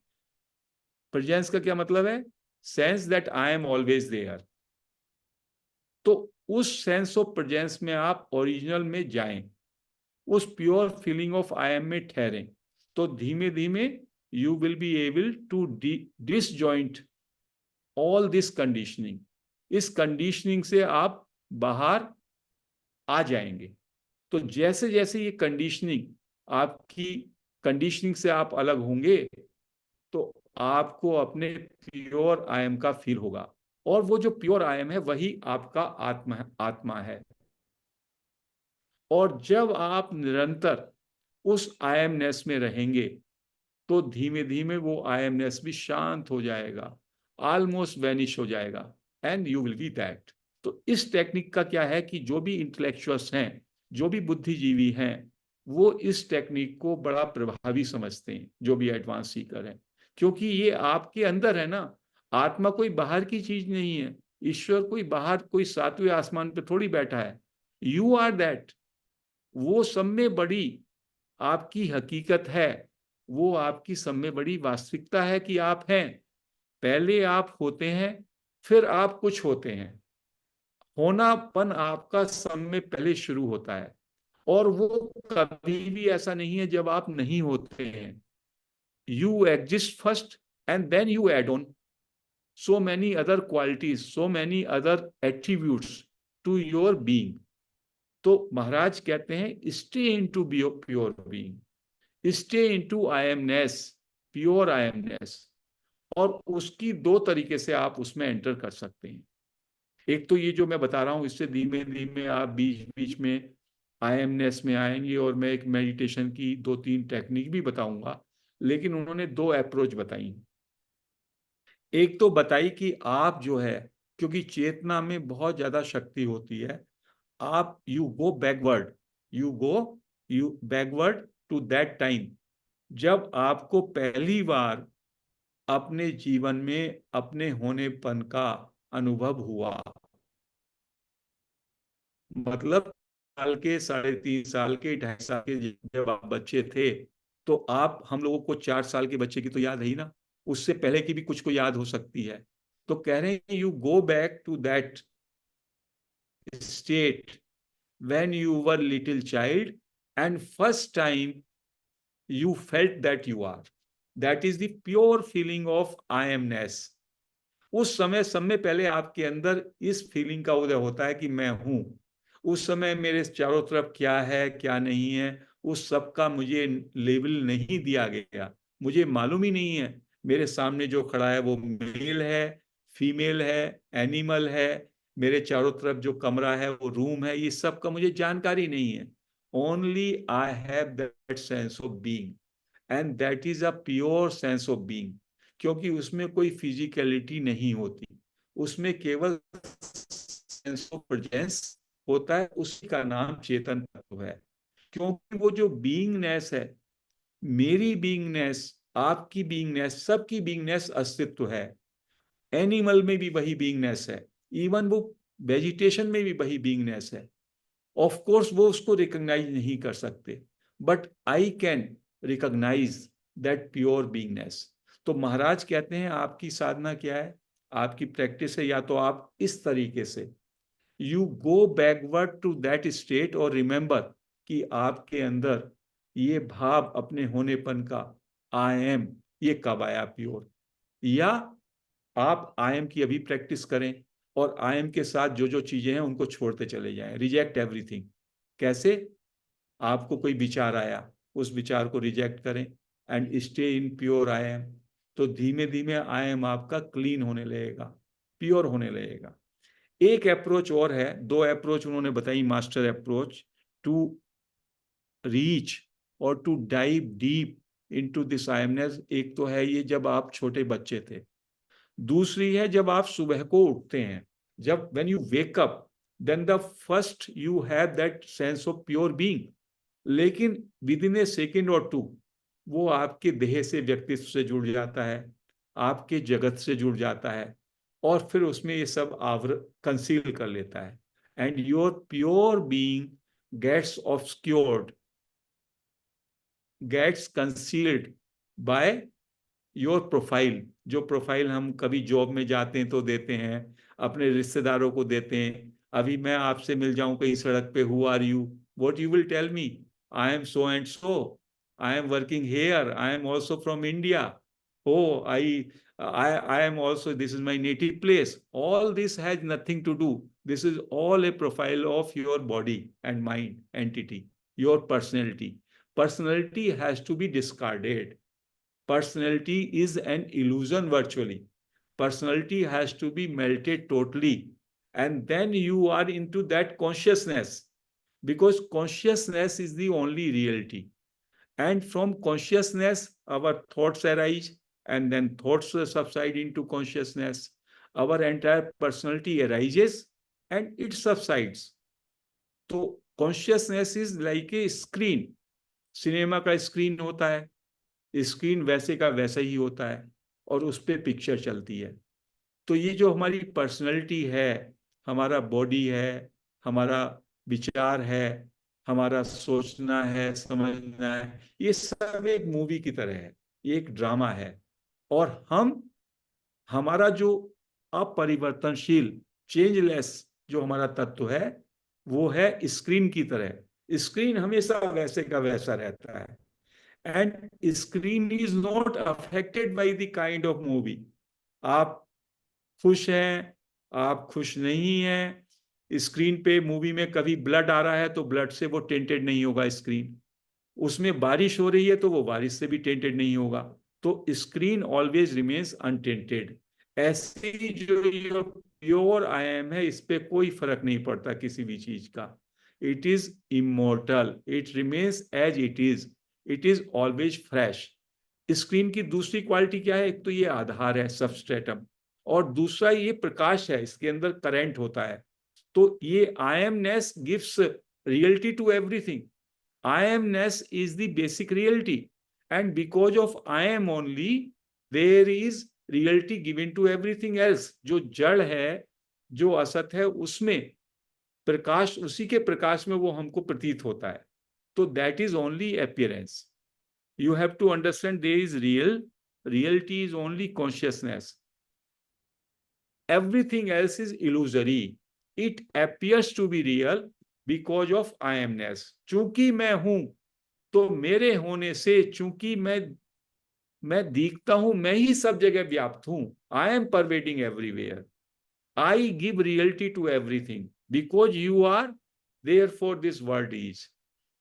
[SPEAKER 1] प्रेजेंस का क्या मतलब है? Sense that I am always there. तो उस सेंस ऑफ प्रेजेंस में आप ओरिजिनल में जाएं, उस pure feeling of I am में ठहरें, तो धीमे धीमे you will be able to disjoint all this conditioning. इस कंडीशनिंग से आप बाहर आ जाएंगे। तो जैसे जैसे ये कंडीशनिंग, आपकी कंडीशनिंग से आप अलग होंगे, तो आपको अपने प्योर आई एम का फील होगा। और वो जो प्योर आई एम है वही आपका आत्मा है। और जब आप निरंतर उस आई एमनेस में रहेंगे, तो धीमे धीमे वो आई एमनेस भी शांत हो जाएगा, ऑलमोस्ट वैनिश हो जाएगा, and you will B that. तो इस टेक्निक का क्या है कि जो भी इंटेलेक्चुअल्स हैं, जो भी बुद्धिजीवी हैं, वो इस टेक्निक को बड़ा प्रभावी समझते हैं, जो भी एडवांस सीकर हैं, क्योंकि ये आपके अंदर है ना। आत्मा कोई बाहर की चीज नहीं है, ईश्वर कोई बाहर कोई 7वें आसमान पे थोड़ी बैठा है। You are that. वो सब में बड़ी आपकी हकीकत है, वो आपकी सब में बड़ी वास्तविकता है कि आप हैं। पहले आप होते हैं, फिर आप कुछ होते हैं। होनापन आपका सब में पहले शुरू होता है, और वो कभी भी ऐसा नहीं है जब आप नहीं होते हैं। You exist first and then you add on so many other qualities, so many other attributes to your being. तो महाराज कहते हैं stay into pure being, stay into I amness, pure I amness। और उसकी दो तरीके से आप उसमें एंटर कर सकते हैं। एक तो ये जो मैं बता रहा हूं, इससे धीमे धीमे आप बीच बीच में आई एमनेस में आएंगे, और मैं एक मेडिटेशन की 2-3 टेक्निक भी बताऊंगा। लेकिन उन्होंने 2 अप्रोच बताई। एक तो बताई कि आप जो है, क्योंकि चेतना में बहुत ज्यादा शक्ति होती है, आप you backward to that time जब आपको पहली बार अपने जीवन में अपने होनेपन का अनुभव हुआ। मतलब साल के, 3.5 साल के, 2.5 साल के जब आप बच्चे थे, तो आप, हम लोगों को 4 साल के बच्चे की तो याद है ही ना, उससे पहले की भी कुछ को याद हो सकती है। तो कह रहे हैं you go back to that state when you were little child and first time you felt that you are, that is the pure feeling of I amness। उस समय सब में पहले आपके अंदर इस फीलिंग का उदय होता है कि मैं हूं। उस समय मेरे चारों तरफ क्या है क्या नहीं है, उस सब का मुझे लेबल नहीं दिया गया, मुझे मालूम ही नहीं है मेरे सामने जो खड़ा है वो मेल है, फीमेल है, एनिमल है, मेरे चारों तरफ जो कमरा है वो रूम है, ये सब का मुझे जानकारी नहीं है। Only I have that sense of being, and that is a pure sense of being. क्योंकि उसमें कोई फिजिकलिटी नहीं होती, उसमें केवल सेंस ऑफ प्रेजेंस होता है, उसी का नाम चेतन तत्व है। क्योंकि वो जो बीइंगनेस है, मेरी बीइंगनेस, आपकी बीइंगनेस, सबकी बीइंगनेस अस्तित्व है। एनिमल में भी वही बीइंगनेस है, इवन वो वेजिटेशन में भी वही बीइंगनेस है। ऑफ कोर्स वो उसको रिकॉग्नाइज नहीं कर सकते, but I can recognise that pure beingness. तो महाराज कहते हैं आपकी साधना क्या है, आपकी प्रैक्टिस है, या तो आप इस तरीके से you go backward to that state और रिमेंबर कि आपके अंदर ये भाव अपने होनेपन का आई एम, ये कब आया प्योर। या आप आई एम की अभी प्रैक्टिस करें, और आई एम के साथ जो जो चीजें हैं उनको छोड़ते चले जाएं, रिजेक्ट एवरीथिंग। कैसे? आपको कोई विचार आया, उस विचार को रिजेक्ट करें and stay in pure I M. तो धीमे धीमे आई एम आपका क्लीन होने लगेगा, प्योर होने लगेगा। एक अप्रोच और है, 2 अप्रोच उन्होंने बताई मास्टर अप्रोच टू रीच और to dive deep into this I amness. एक तो है ये जब आप छोटे बच्चे थे, दूसरी है जब आप सुबह को उठते हैं, जब when you wake up, then the first you have that sense of pure being. लेकिन within a second or two वो आपके देह से, व्यक्तित्व से जुड़ जाता है, आपके जगत से जुड़ जाता है, और फिर उसमें ये सब आवर कंसील कर लेता है, and your pure being gets obscured, gets concealed by your profile. जो प्रोफाइल हम कभी जॉब में जाते हैं तो देते हैं, अपने रिश्तेदारों को देते हैं। अभी मैं आपसे मिल जाऊं कहीं सड़क पे, who are you, what you will tell me, I am so and so, I am working here, I am also from India, oh I am also, this is my native place. All this has nothing to do, this is all a profile of your body and mind entity, your personality. Personality has to be discarded. Personality is an illusion virtually. Personality has to be melted totally. And then you are into that consciousness, because consciousness is the only reality. And from consciousness, our thoughts arise, and then thoughts subside into consciousness. Our entire personality arises and it subsides. So consciousness is like a screen. Cinema का screen होता है, screen वैसे का वैसा ही होता है, और उस पर पिक्चर चलती है। तो ये जो हमारी पर्सनैलिटी है, हमारा बॉडी है, हमारा विचार है, हमारा सोचना है, समझना है, ये सब एक मूवी की तरह है, ये एक ड्रामा है। और हमारा जो अपरिवर्तनशील, चेंजलेस जो हमारा तत्व है, वो है स्क्रीन की तरह। स्क्रीन हमेशा वैसे का वैसा रहता है, and screen is not affected by the kind of movie. आप खुश हैं, आप खुश नहीं हैं, स्क्रीन पे मूवी में कभी ब्लड आ रहा है तो ब्लड से वो टेंटेड नहीं होगा स्क्रीन, उसमें बारिश हो रही है तो वो बारिश से भी टेंटेड नहीं होगा। तो स्क्रीन ऑलवेज रिमेन्स अनटेंटेड। ऐसी जो प्योर आई एम है, इस पे कोई फर्क नहीं पड़ता किसी भी चीज का। It is immortal, it remains as it is always fresh. Screen की दूसरी क्वालिटी क्या है? एक तो ये आधार है, सबस्ट्रेटम, और दूसरा ये प्रकाश है, इसके अंदर करंट होता है। तो ये I amness gives reality to everything. I amness is the basic reality, and because of I am only, there is reality given to everything else। जो जड़ है, जो असत है, उसमें प्रकाश, उसी के प्रकाश में वो हमको प्रतीत होता है। तो that is only appearance। You have to understand there is reality is only consciousness। Everything else is illusory। It appears to be real because of I amness। चूंकि मैं हूं, तो मेरे होने से, चूंकि मैं दिखता हूं, मैं ही सब जगह व्याप्त हूं। I am pervading everywhere. I give reality to everything because you are there for this world is.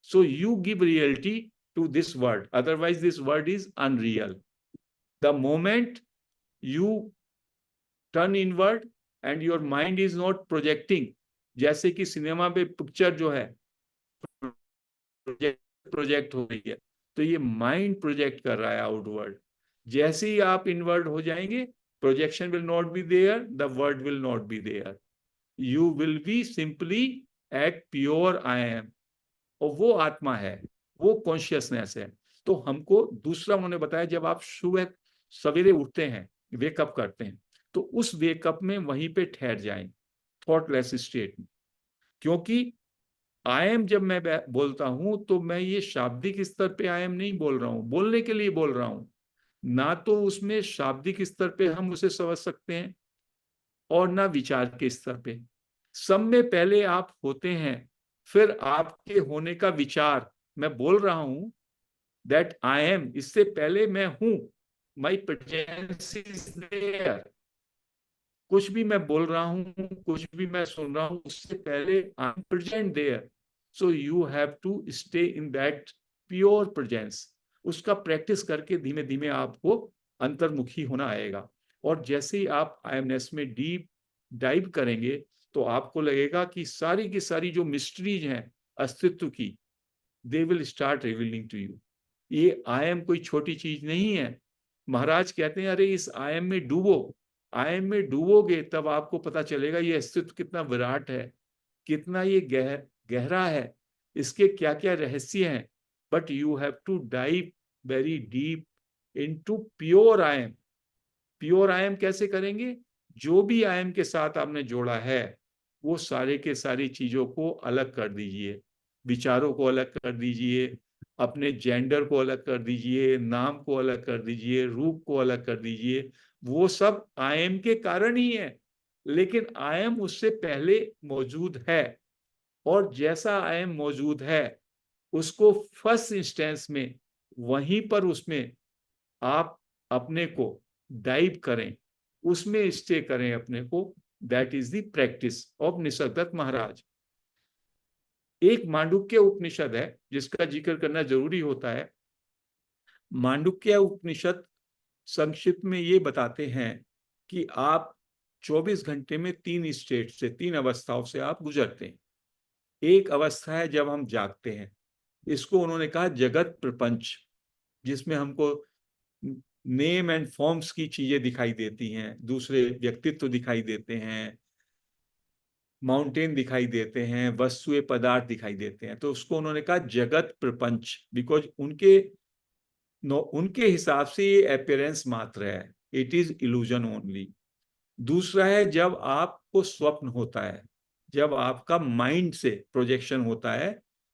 [SPEAKER 1] So you give reality to this world, otherwise this world is unreal. The moment you turn inward and your mind is not projecting, जैसे कि cinema पे picture जो है project हो रही है, तो ये माइंड प्रोजेक्ट कर रहा है आउटवर्ड। जैसे ही आप इनवर्ड हो जाएंगे, projection will not be there, the word will not be there. You will be simply at pure I am, और वो आत्मा है, वो कॉन्शियसनेस है। तो हमको दूसरा उन्होंने बताया, जब आप सुबह सवेरे उठते हैं, वेकअप करते हैं, तो उस वेकअप में वहीं पे ठहर जाएं, थॉटलेस स्टेट में। क्योंकि आई एम जब मैं बोलता हूं, तो मैं ये शाब्दिक स्तर पे आई एम नहीं बोल रहा हूं, बोलने के लिए बोल रहा हूं ना। तो उसमें शाब्दिक स्तर पे हम उसे समझ सकते हैं, और ना विचार के स्तर पे। सब में पहले आप होते हैं, फिर आपके होने का विचार। मैं बोल रहा हूं दैट आई एम, इससे पहले मैं हूं, माई प्रेजेंस इज देयर। कुछ भी मैं बोल रहा हूं, कुछ भी मैं सुन रहा हूं, उससे पहले I am present there. So you have to stay in that pure presence. उसका प्रैक्टिस करके धीमे धीमे आपको अंतर्मुखी होना आएगा। और जैसे ही आप आईएमएस में डीप डाइव करेंगे, तो आपको लगेगा कि सारी की सारी जो मिस्ट्रीज हैं अस्तित्व की, they will start revealing to you. ये आई एम कोई छोटी चीज नहीं है। महाराज कहते हैं, अरे इस आई एम में डूबो। आई एम में डूबोगे तब आपको पता चलेगा ये अस्तित्व कितना विराट है, कितना ये गहरा है, इसके क्या क्या रहस्य हैं। But you have to dive very deep into pure I am. Pure I am कैसे करेंगे? जो भी आई एम के साथ आपने जोड़ा है, वो सारे के सारी चीजों को अलग कर दीजिए, विचारों को अलग कर दीजिए, अपने जेंडर को अलग कर दीजिए, नाम को अलग कर दीजिए, रूप को अलग कर दीजिए। वो सब आई एम के कारण ही है, लेकिन आई एम उससे पहले मौजूद है। और जैसा आई एम मौजूद है, उसको फर्स्ट इंस्टेंस में वहीं पर उसमें आप अपने को डाइव करें, उसमें स्टे करें अपने को। That is the practice of Nisargadatta Maharaj. एक मांडुक्य उपनिषद है जिसका जिक्र करना जरूरी होता है। मांडुक्य उपनिषद संक्षिप्त में ये बताते हैं कि आप 24 घंटे में 3 स्टेट से, 3 अवस्थाओं से आप गुजरते हैं। एक अवस्था है जब हम जागते हैं, इसको उन्होंने कहा जगत प्रपंच, जिसमें हमको नेम एंड फॉर्म्स की चीजें दिखाई देती हैं, दूसरे व्यक्तित्व दिखाई देते हैं, माउंटेन दिखाई देते हैं, वस्तुएं पदार्थ दिखाई देते हैं। तो उसको उन्होंने कहा जगत प्रपंच, बिकॉज उनके हिसाब से ये अपीयरेंस मात्र है, इट इज इल्यूजन ओनली। दूसरा है जब आपको स्वप्न होता है, जब आपका माइंड से प्रोजेक्शन होता है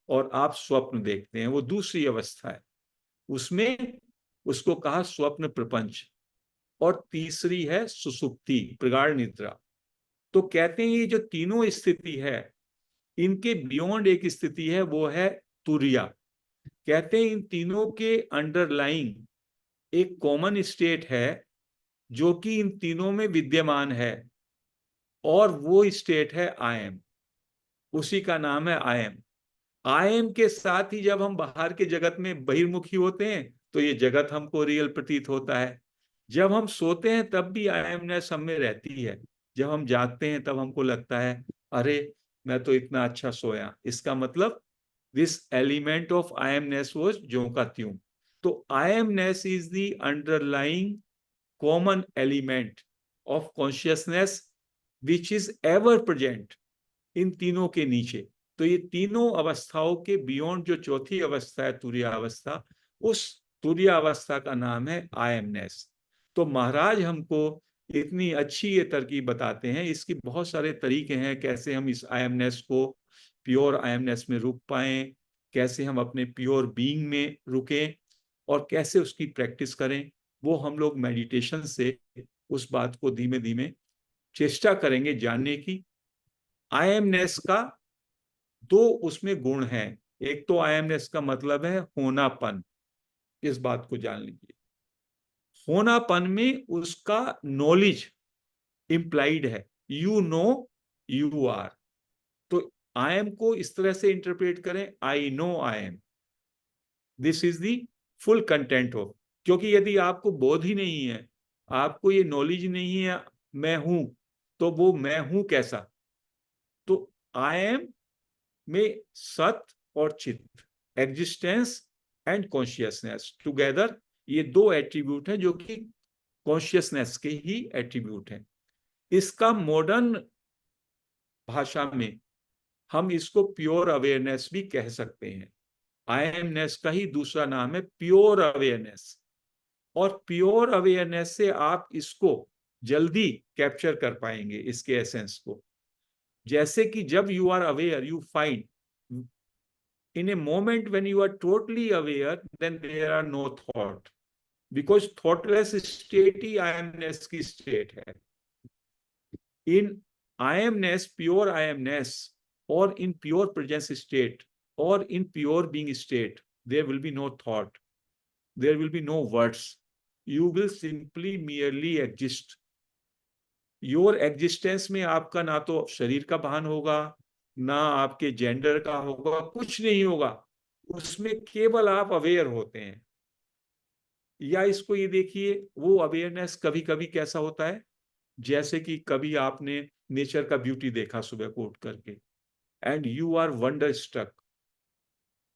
[SPEAKER 1] और आप स्वप्न देखते हैं, वो दूसरी अवस्था है। उसमें उसको कहा स्वप्न प्रपंच। और तीसरी है सुसुप्ति, प्रगाढ़ निद्रा। तो कहते हैं ये जो तीनों स्थिति है, इनके बियॉन्ड एक स्थिति है, वो है तुरिया। कहते हैं इन तीनों के अंडरलाइंग एक कॉमन स्टेट है जो कि इन तीनों में विद्यमान है, और वो स्टेट है आई एम। उसी का नाम है आई एम। आई एम के साथ ही जब हम बाहर के जगत में बहिर्मुखी होते हैं तो ये जगत हमको रियल प्रतीत होता है। जब हम सोते हैं तब भी आई एमनेस हम में रहती है। जब हम जागते हैं तब हमको लगता है अरे मैं तो इतना अच्छा सोया। इसका मतलब this element of I amness was ज्यों का त्यों। तो I amness is the underlying common element of consciousness which is ever present in तीनों के नीचे। तो ये तीनों अवस्थाओं के बियॉन्ड जो चौथी अवस्था है तुरिया अवस्था, उस तुरिया अवस्था का नाम है आई एमनेस। तो महाराज हमको इतनी अच्छी ये तरकीब बताते हैं। इसकी बहुत सारे तरीके हैं कैसे हम इस आई एमनेस को, प्योर आई एमनेस में रुक पाए, कैसे हम अपने प्योर बीइंग में रुकें, और कैसे उसकी प्रैक्टिस करें। वो हम लोग मेडिटेशन से उस बात को धीमे धीमे चेष्टा करेंगे जानने की। आई एमनेस का दो उसमें गुण हैं। एक तो आई एमनेस का मतलब है होनापन। इस बात को जान लीजिए। होनापन में उसका नॉलेज इंप्लाइड है, यू नो यू आर। तो आई एम को इस तरह से इंटरप्रेट करें, I know I M, this is the full content of. क्योंकि यदि आपको बोध ही नहीं है, आपको ये नॉलेज नहीं है मैं हूं, तो वो मैं हूं कैसा। तो आई एम में सत और चित, एग्जिस्टेंस एंड कॉन्शियसनेस टुगेदर, ये दो एट्रीब्यूट हैं जो कि कॉन्शियसनेस के ही एट्रीब्यूट हैं। इसका मॉडर्न भाषा में हम इसको प्योर अवेयरनेस भी कह सकते हैं। आई एमनेस का ही दूसरा नाम है प्योर अवेयरनेस। और प्योर अवेयरनेस से आप इसको जल्दी कैप्चर कर पाएंगे, इसके एसेंस को। जैसे कि जब you are aware, you find in a moment when you are totally aware, then there are no thought, because thoughtless state he I-amness की state है। in I-amness, pure I-amness, or in pure presence state, or in pure being state, there will be no thought, there will be no words, you will simply merely exist। Your existence में आपका ना तो शरीर का भान होगा, ना आपके जेंडर का होगा, कुछ नहीं होगा। उसमें केवल आप अवेयर होते हैं। या इसको ये देखिए, वो अवेयरनेस कभी कभी कैसा होता है, जैसे कि कभी आपने नेचर का ब्यूटी देखा सुबह को उठ करके, and you are wonder struck,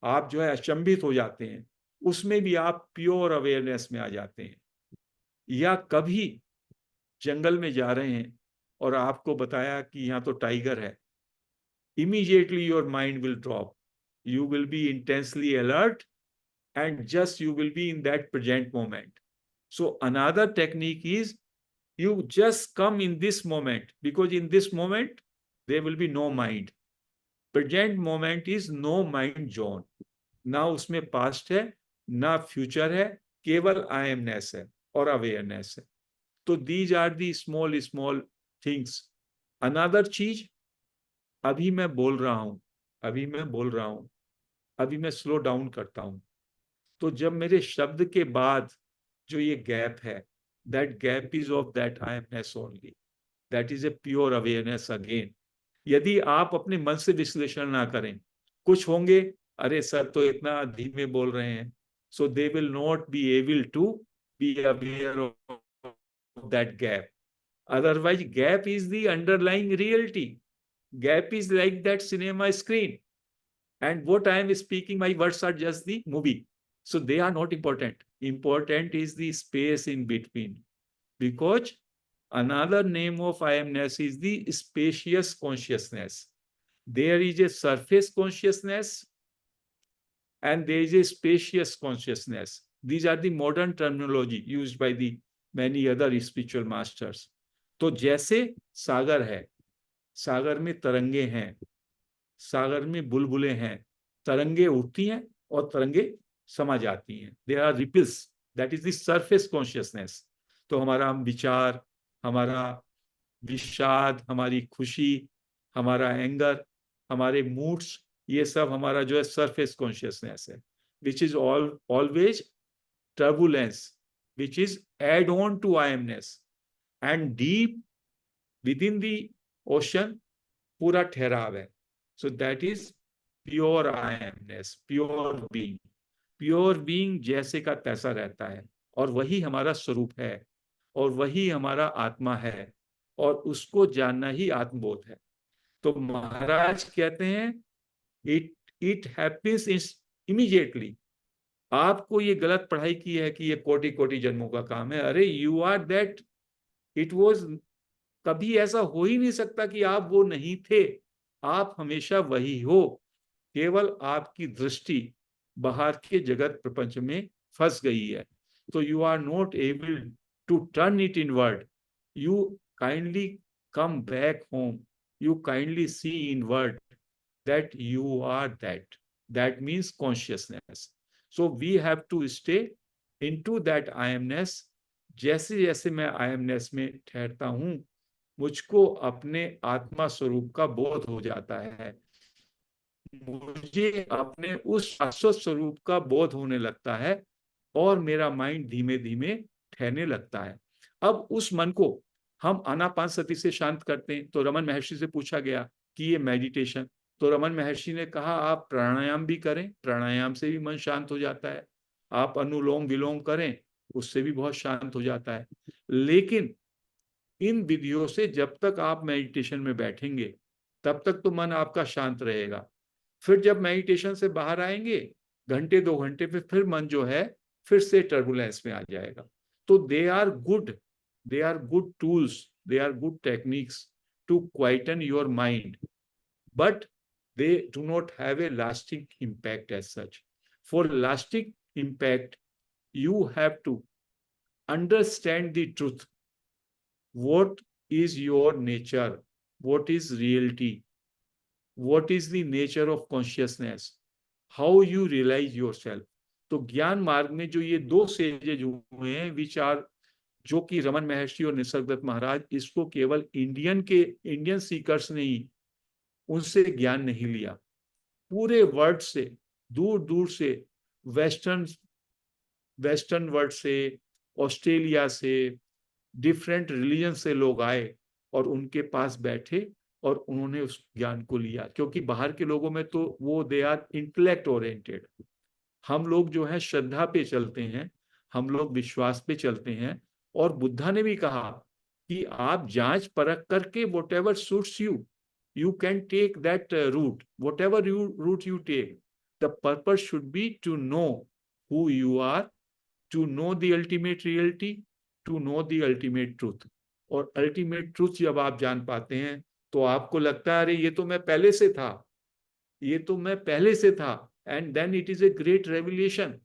[SPEAKER 1] आप जो है अचंभित हो जाते हैं, उसमें भी आप प्योर अवेयरनेस में आ जाते हैं। या कभी जंगल में जा रहे हैं और आपको बताया कि यहाँ तो टाइगर है, immediately your mind will drop, you will be intensely alert, and just you will be in that present moment. So another technique is you just come in this moment, because in this moment there will be no mind. Present moment is no mind zone, ना उसमें past है ना future है, केवल I amness है और awareness है। तो these are the small small things। another चीज, अभी मैं बोल रहा हूं, अभी मैं स्लो डाउन करता हूं, तो जब मेरे शब्द के बाद जो ये गैप है, that gap is of that I MNIST only, that is a pure awareness again. यदि आप अपने मन से विश्लेषण ना करें, कुछ होंगे अरे सर तो इतना धीमे बोल रहे हैं, so they will not be able to be aware of that gap. Otherwise gap is the underlying reality. Gap is like that cinema screen, and what I am speaking, my words are just the movie, so they are not important. Important is the space in between, because another name of I amness is the spacious consciousness. There is a surface consciousness and there is a spacious consciousness. These are the modern terminology used by the many other spiritual masters. तो जैसे सागर है, सागर में तरंगे हैं, सागर में बुलबुलें हैं, तरंगे उठती हैं और तरंगे समा जाती हैं, there are ripples, that is the surface consciousness. तो हमारा विचार, हमारा विषाद, हमारी खुशी, हमारा एंगर, हमारे मूड्स, ये सब हमारा जो है सरफेस कॉन्शियसनेस है, which is always turbulence, which is add on to I amness, and deep within the ocean पूरा ठहराव है। So that is pure I amness, pure being। Pure being जैसे का तैसा रहता है, और वही हमारा स्वरूप है, और वही हमारा आत्मा है, और उसको जानना ही आत्मबोध है। तो महाराज कहते हैं इट इट हैपेंस इमीडिएटली। आपको ये गलत पढ़ाई की है कि ये कोटि कोटि जन्मों का काम है, अरे you are that, it was, कभी ऐसा हो ही नहीं सकता कि आप वो नहीं थे, आप हमेशा वही हो, केवल आपकी दृष्टि बाहर के जगत प्रपंच में फंस गई है। तो you are not able to turn it inward, you kindly come back home, you kindly see inward that you are that, that means consciousness। so we have to stay into that I amness। जैसे जैसे मैं I amness में ठहरता हूं, मुझको अपने आत्मा स्वरूप का बोध हो जाता है, मुझे अपने उस शाश्वत स्वरूप का बोध होने लगता है, और मेरा माइंड धीमे धीमे ठहरने लगता है। अब उस मन को हम आनापानसति से शांत करते हैं। तो रमन महर्षि से पूछा गया कि ये मेडिटेशन, तो रमन महर्षि ने कहा आप प्राणायाम भी करें, प्राणायाम से भी मन शांत हो जाता है, आप अनुलोम विलोम करें, उससे भी बहुत शांत हो जाता है। लेकिन इन विधियों से जब तक आप मेडिटेशन में बैठेंगे तब तक तो मन आपका शांत रहेगा। फिर जब मेडिटेशन से बाहर आएंगे, घंटे 2 घंटे पे फिर मन जो है फिर से टर्बुलेंस में आ जाएगा। तो they are good tools, they are good techniques to quieten your mind, but they do not have a lasting impact as such। For lasting impact, you have to understand the truth, what is your nature, what is reality, what is the nature of consciousness, how you realize yourself। तो ज्ञान मार्ग में जो ये 2 sages हुए हैं, विचार, जो कि रमन महर्षि और निसर्गदत्त महाराज, इसको केवल इंडियन सीकर्स ने ही उनसे ज्ञान नहीं लिया, पूरे वर्ल्ड से, दूर दूर से, वेस्टर्न वर्ल्ड से, ऑस्ट्रेलिया से, डिफरेंट रिलीजन से लोग आए और उनके पास बैठे और उन्होंने उस ज्ञान को लिया। क्योंकि बाहर के लोगों में तो वो दे आर इंटेलेक्ट ओरिएंटेड, हम लोग जो है श्रद्धा पे चलते हैं, हम लोग विश्वास पे चलते हैं। और बुद्धा ने भी कहा कि आप जांच परख करके whatever suits you, you can take that route, whatever route you take, the purpose should be to know who you are, to know the ultimate reality, to know the ultimate truth। और ultimate truth जब आप जान पाते हैं तो आपको लगता है अरे ये तो मैं पहले से था, ये तो मैं पहले से था, and then it is a great revelation,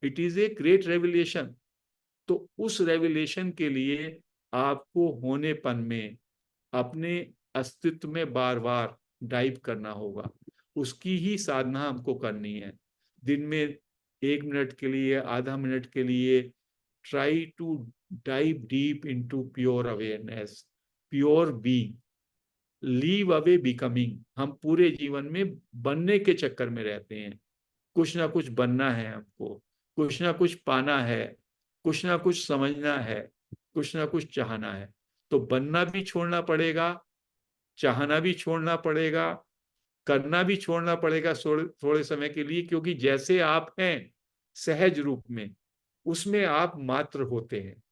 [SPEAKER 1] it is a great revelation. तो उस रेवलेशन के लिए आपको होनेपन में, अपने अस्तित्व में बार बार डाइव करना होगा, उसकी ही साधना हमको करनी है। दिन में 1 मिनट के लिए, आधा मिनट के लिए, try to dive deep into pure awareness, pure being, leave away becoming. हम पूरे जीवन में बनने के चक्कर में रहते हैं, कुछ ना कुछ बनना है हमको, कुछ ना कुछ पाना है, कुछ ना कुछ समझना है, कुछ ना कुछ चाहना है। तो बनना भी छोड़ना पड़ेगा, चाहना भी छोड़ना पड़ेगा, करना भी छोड़ना पड़ेगा थोड़े समय के लिए, क्योंकि जैसे आप हैं सहज रूप में, उसमें आप मात्र होते हैं।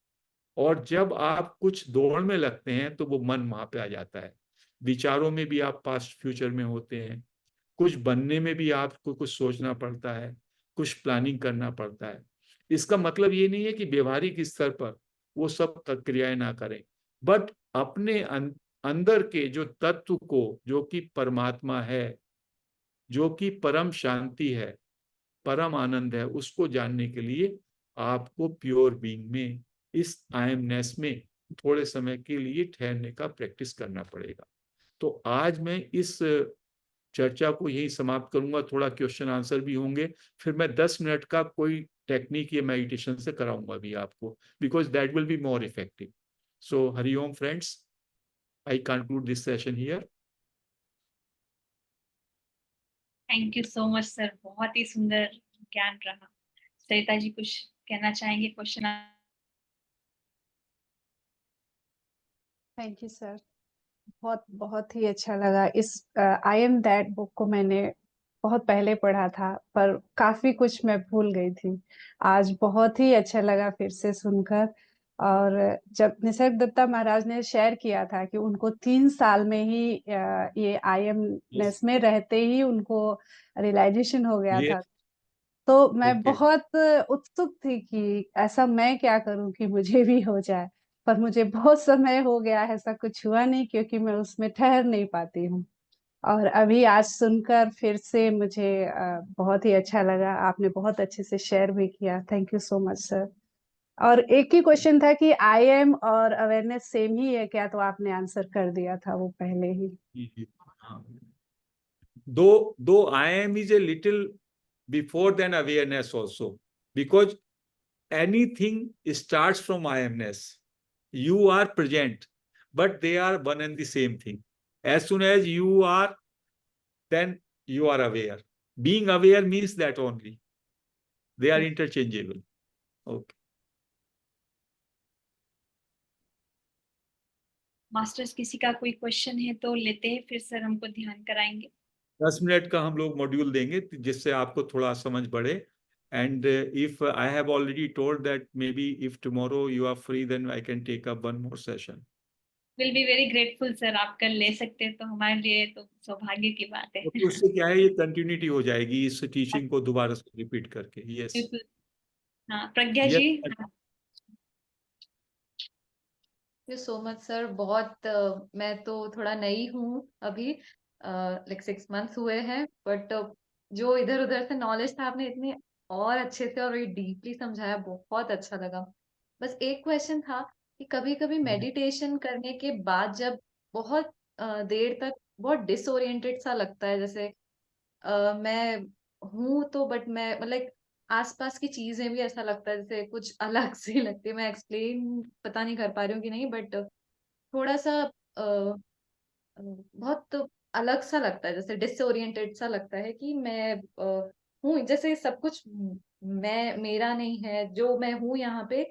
[SPEAKER 1] और जब आप कुछ दौड़ में लगते हैं तो वो मन वहां पे आ जाता है। विचारों में भी आप पास्ट फ्यूचर में होते हैं, कुछ बनने में भी आपको कुछ सोचना पड़ता है, कुछ प्लानिंग करना पड़ता है। इसका मतलब ये नहीं है कि व्यवहारिक स्तर पर वो सब क्रियाएं ना करें, बट अपने अंदर के जो तत्व को, जो कि परमात्मा है, जो कि परम शांति है, परम आनंद है, उसको जानने के लिए आपको प्योर बीइंग में, इस आई एमनेस में थोड़े समय के लिए ठहरने का प्रैक्टिस करना पड़ेगा। तो आज मैं इस चर्चा को यही समाप्त करूंगा, थोड़ा क्वेश्चन आंसर भी होंगे, फिर मैं 10 मिनट का कोई टेक्निक या मेडिटेशन से कराऊंगा भी आपको, because that will be more effective. So Hariom friends, I conclude this session here.
[SPEAKER 3] Thank you so much sir, बहुत ही सुंदर ज्ञान रहा. सरिता जी कुछ कहना चाहेंगे क्वेश्चन?
[SPEAKER 4] थैंक यू सर, बहुत बहुत ही अच्छा लगा. इस आई एम दैट बुक को मैंने बहुत पहले पढ़ा था, पर काफी कुछ मैं भूल गई थी. आज बहुत ही अच्छा लगा फिर से सुनकर. और जब निसर्ग दत्ता महाराज ने शेयर किया था कि उनको 3 साल में ही ये आई एम नेस में रहते ही उनको रियलाइजेशन हो गया
[SPEAKER 1] ये
[SPEAKER 4] था, तो मैं
[SPEAKER 1] ओके.
[SPEAKER 4] बहुत उत्सुक थी कि ऐसा मैं क्या करूं कि मुझे भी हो जाए. पर मुझे बहुत समय हो गया, ऐसा कुछ हुआ नहीं, क्योंकि मैं उसमें ठहर नहीं पाती हूँ. और अभी आज सुनकर फिर से मुझे बहुत ही अच्छा लगा. आपने बहुत अच्छे से शेयर भी किया. Thank you so much sir. और एक ही क्वेश्चन था कि आई एम और अवेयरनेस सेम ही है क्या, तो आपने आंसर कर दिया था वो पहले ही.
[SPEAKER 1] हाँ. Though I am is a little before than awareness also, because anything starts from I amness. You are present, but they are one and the same thing. As soon as you are, then you are aware. Being aware means that only. They are interchangeable. Okay.
[SPEAKER 3] Masters किसी का कोई question है तो लेते हैं, फिर sir हमको ध्यान कराएंगे.
[SPEAKER 1] 10 मिनट का हम लोग मॉड्यूल देंगे जिससे आपको थोड़ा समझ बढ़े. And if I have already told that maybe if tomorrow you are free, then I can take up one more session.
[SPEAKER 3] Will be very grateful sir, आप कल ले सकते हैं तो हमारे लिए तो सौभाग्य की बात है.
[SPEAKER 1] तो उससे क्या है, ये कंटिन्यूटी हो जाएगी इस टीचिंग को दोबारा से रिपीट करके. यस.
[SPEAKER 3] बिल्कुल. हाँ Pragya ji.
[SPEAKER 1] Yes.
[SPEAKER 5] You so much sir. बहुत मैं तो थोड़ा नई हूँ अभी, लाइक 6 मंथ्स हुए हैं, बट जो इधर उधर से नॉलेज था आपने इतनी और अच्छे से और डीपली समझाया, बहुत अच्छा लगा. बस एक क्वेश्चन था कि कभी कभी मेडिटेशन करने के बाद जब बहुत देर तक बहुत डिसोरिएंटेड सा लगता है, जैसे मैं हूँ तो बट मैं मतलब आसपास की चीजें भी ऐसा लगता है जैसे कुछ अलग सी लगती है. मैं एक्सप्लेन पता नहीं कर पा रही हूँ कि नहीं, बट थोड़ा सा बहुत अलग सा लगता है, जैसे डिसओरिएंटेड सा लगता है कि मैं हूँ, जैसे सब कुछ मैं मेरा नहीं है, जो मैं हूँ यहाँ पे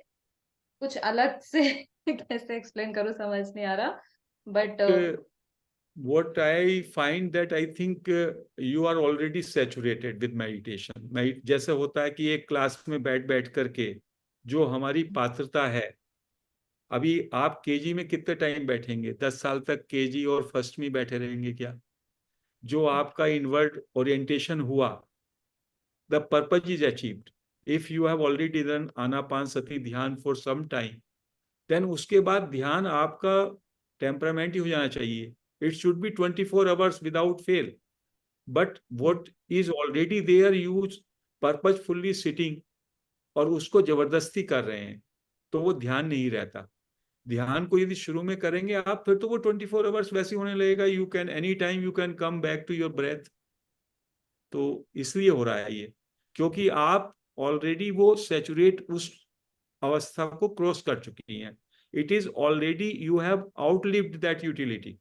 [SPEAKER 5] कुछ अलग से. कैसे एक्सप्लेन करूँ समझ नहीं आ रहा, but
[SPEAKER 1] What I find that I think you are already saturated with meditation. जैसे होता है कि एक क्लास में बैठ बैठ करके जो हमारी पात्रता है, अभी आप केजी में कितने टाइम बैठेंगे? 10 साल तक केजी और फर्स्ट में बैठे रहेंगे क्या? जो आपका इनवर्ड ओरिएंटेशन हुआ, the purpose is achieved. If you have already done Anapanasati ध्यान फॉर सम टाइम, देन उसके बाद ध्यान आपका टेम्परामेंट ही हो जाना चाहिए. It should be 24 hours without fail. But what is already there, you purposefully sitting और उसको जबरदस्ती कर रहे हैं, तो वो ध्यान नहीं रहता. ध्यान को यदि शुरू में करेंगे आप, फिर तो वो 24 आवर्स वैसे होने लगेगा. You can any time you can come back to your breath. तो इसलिए हो रहा है ये, क्योंकि आप ऑलरेडी वो सैचुरेट उस अवस्था को क्रॉस कर चुकी हैं. It is already, you have outlived that utility.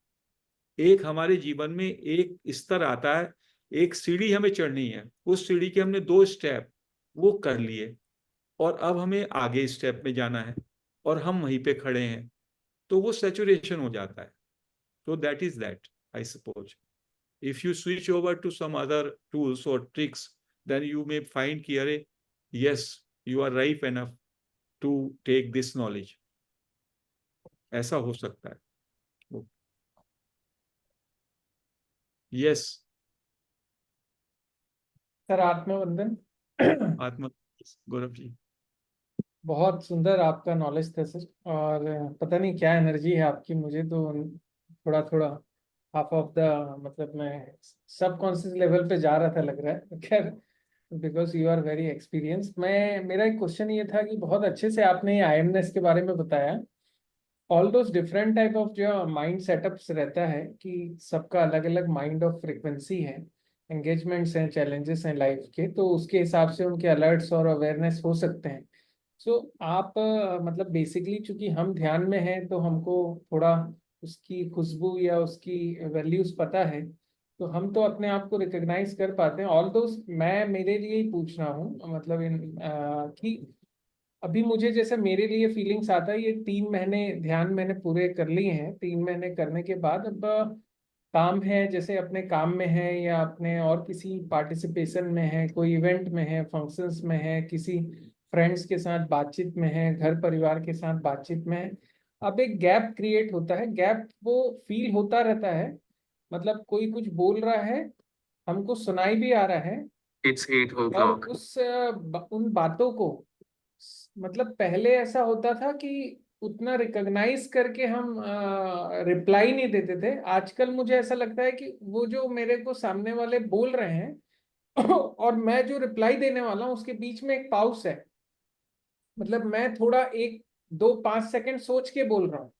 [SPEAKER 1] एक हमारे जीवन में एक स्तर आता है, एक सीढ़ी हमें चढ़नी है, उस सीढ़ी के हमने 2 स्टेप वो कर लिए, और अब हमें आगे स्टेप में जाना है, और हम वहीं पे खड़े हैं, तो वो सैचुरेशन हो जाता है. तो that is that, I suppose. If you switch over to some other tools और tricks, then you may find कि अरे yes, you are ripe enough to take this knowledge. ऐसा हो सकता है. यस.
[SPEAKER 6] सर आत्मवंदन.
[SPEAKER 1] आत्मा. गौरव जी.
[SPEAKER 6] बहुत सुंदर आपका नॉलेज था सर, और पता नहीं क्या एनर्जी है आपकी, मुझे तो थोड़ा थोड़ा हाफ ऑफ द, मतलब मैं सब कॉन्शियस लेवल पे जा रहा था लग रहा है. खैर, because you are very experienced. मेरा एक क्वेश्चन ये था कि बहुत अच्छे से आपने आईएमनेस के बारे में बताया, all those different type of जो माइंड सेटअप्स रहता है कि सबका अलग अलग माइंड ऑफ फ्रिक्वेंसी है, एंगेजमेंट्स हैं, चैलेंजेस हैं लाइफ के, तो उसके हिसाब से उनके अलर्ट्स और अवेयरनेस हो सकते हैं। सो आप मतलब बेसिकली चूंकि हम ध्यान में हैं तो हमको थोड़ा उसकी खुशबू या उसकी वैल्यूज पता है, तो हम तो अपने आप को रिकॉग्नाइज कर पाते हैं। ऑल दोस मैं मेरे लिए ही पूछ रहा हूँ, मतलब कि अभी मुझे जैसे मेरे लिए फीलिंग्स आता है, ये 3 महीने ध्यान मैंने पूरे कर लिए हैं, 3 महीने करने के बाद अब काम है, जैसे अपने काम में है या अपने और किसी पार्टिसिपेशन में है, कोई इवेंट में है, फंक्शंस में है, किसी फ्रेंड्स के साथ बातचीत में है, घर परिवार के साथ बातचीत में है। अब एक गैप क्रिएट होता है, गैप वो फील होता रहता है, मतलब कोई कुछ बोल रहा है, हमको सुनाई भी आ रहा है,
[SPEAKER 7] It's 8
[SPEAKER 6] और
[SPEAKER 7] o'clock.
[SPEAKER 6] उन बातों को मतलब पहले ऐसा होता था कि उतना रिकॉग्नाइज करके हम रिप्लाई नहीं देते थे। आजकल मुझे ऐसा लगता है कि वो जो मेरे को सामने वाले बोल रहे हैं और मैं जो रिप्लाई देने वाला हूँ उसके बीच में एक पाउस है, मतलब मैं थोड़ा 1 2 5 सेकंड सोच के बोल रहा हूँ।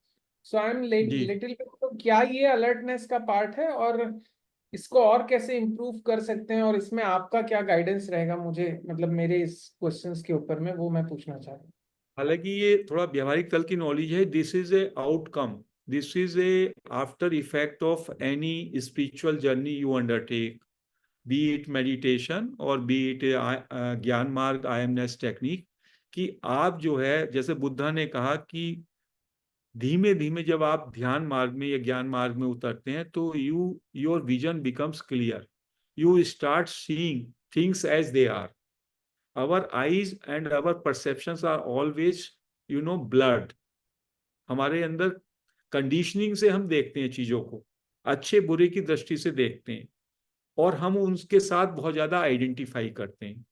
[SPEAKER 6] सो आई एम
[SPEAKER 1] जी
[SPEAKER 6] लिटिल, तो क्या ये अलर्टनेस का पार्ट है और इसको और कैसे इम्प्रूव कर सकते हैं, और इसमें आपका क्या गाइडेंस रहेगा मुझे, मतलब मेरे इस क्वेश्चंस के ऊपर में वो मैं पूछना चाह रहा हूँ।
[SPEAKER 1] हालांकि ये थोड़ा व्यवहारिक तल की नॉलेज है। This is a outcome, this is A after effect of any spiritual journey you undertake, B it meditation और बी इट ज्ञान मार्ग IMNS टेक्निक। कि आप जो है, जैसे बुद्धा ने कहा कि धीमे धीमे जब आप ध्यान मार्ग में या ज्ञान मार्ग में उतरते हैं तो your vision becomes clear, you start seeing things as they are. our eyes and our perceptions are always blurred। हमारे अंदर कंडीशनिंग से हम देखते हैं चीजों को, अच्छे बुरे की दृष्टि से देखते हैं, और हम उनके साथ बहुत ज्यादा आइडेंटिफाई करते हैं।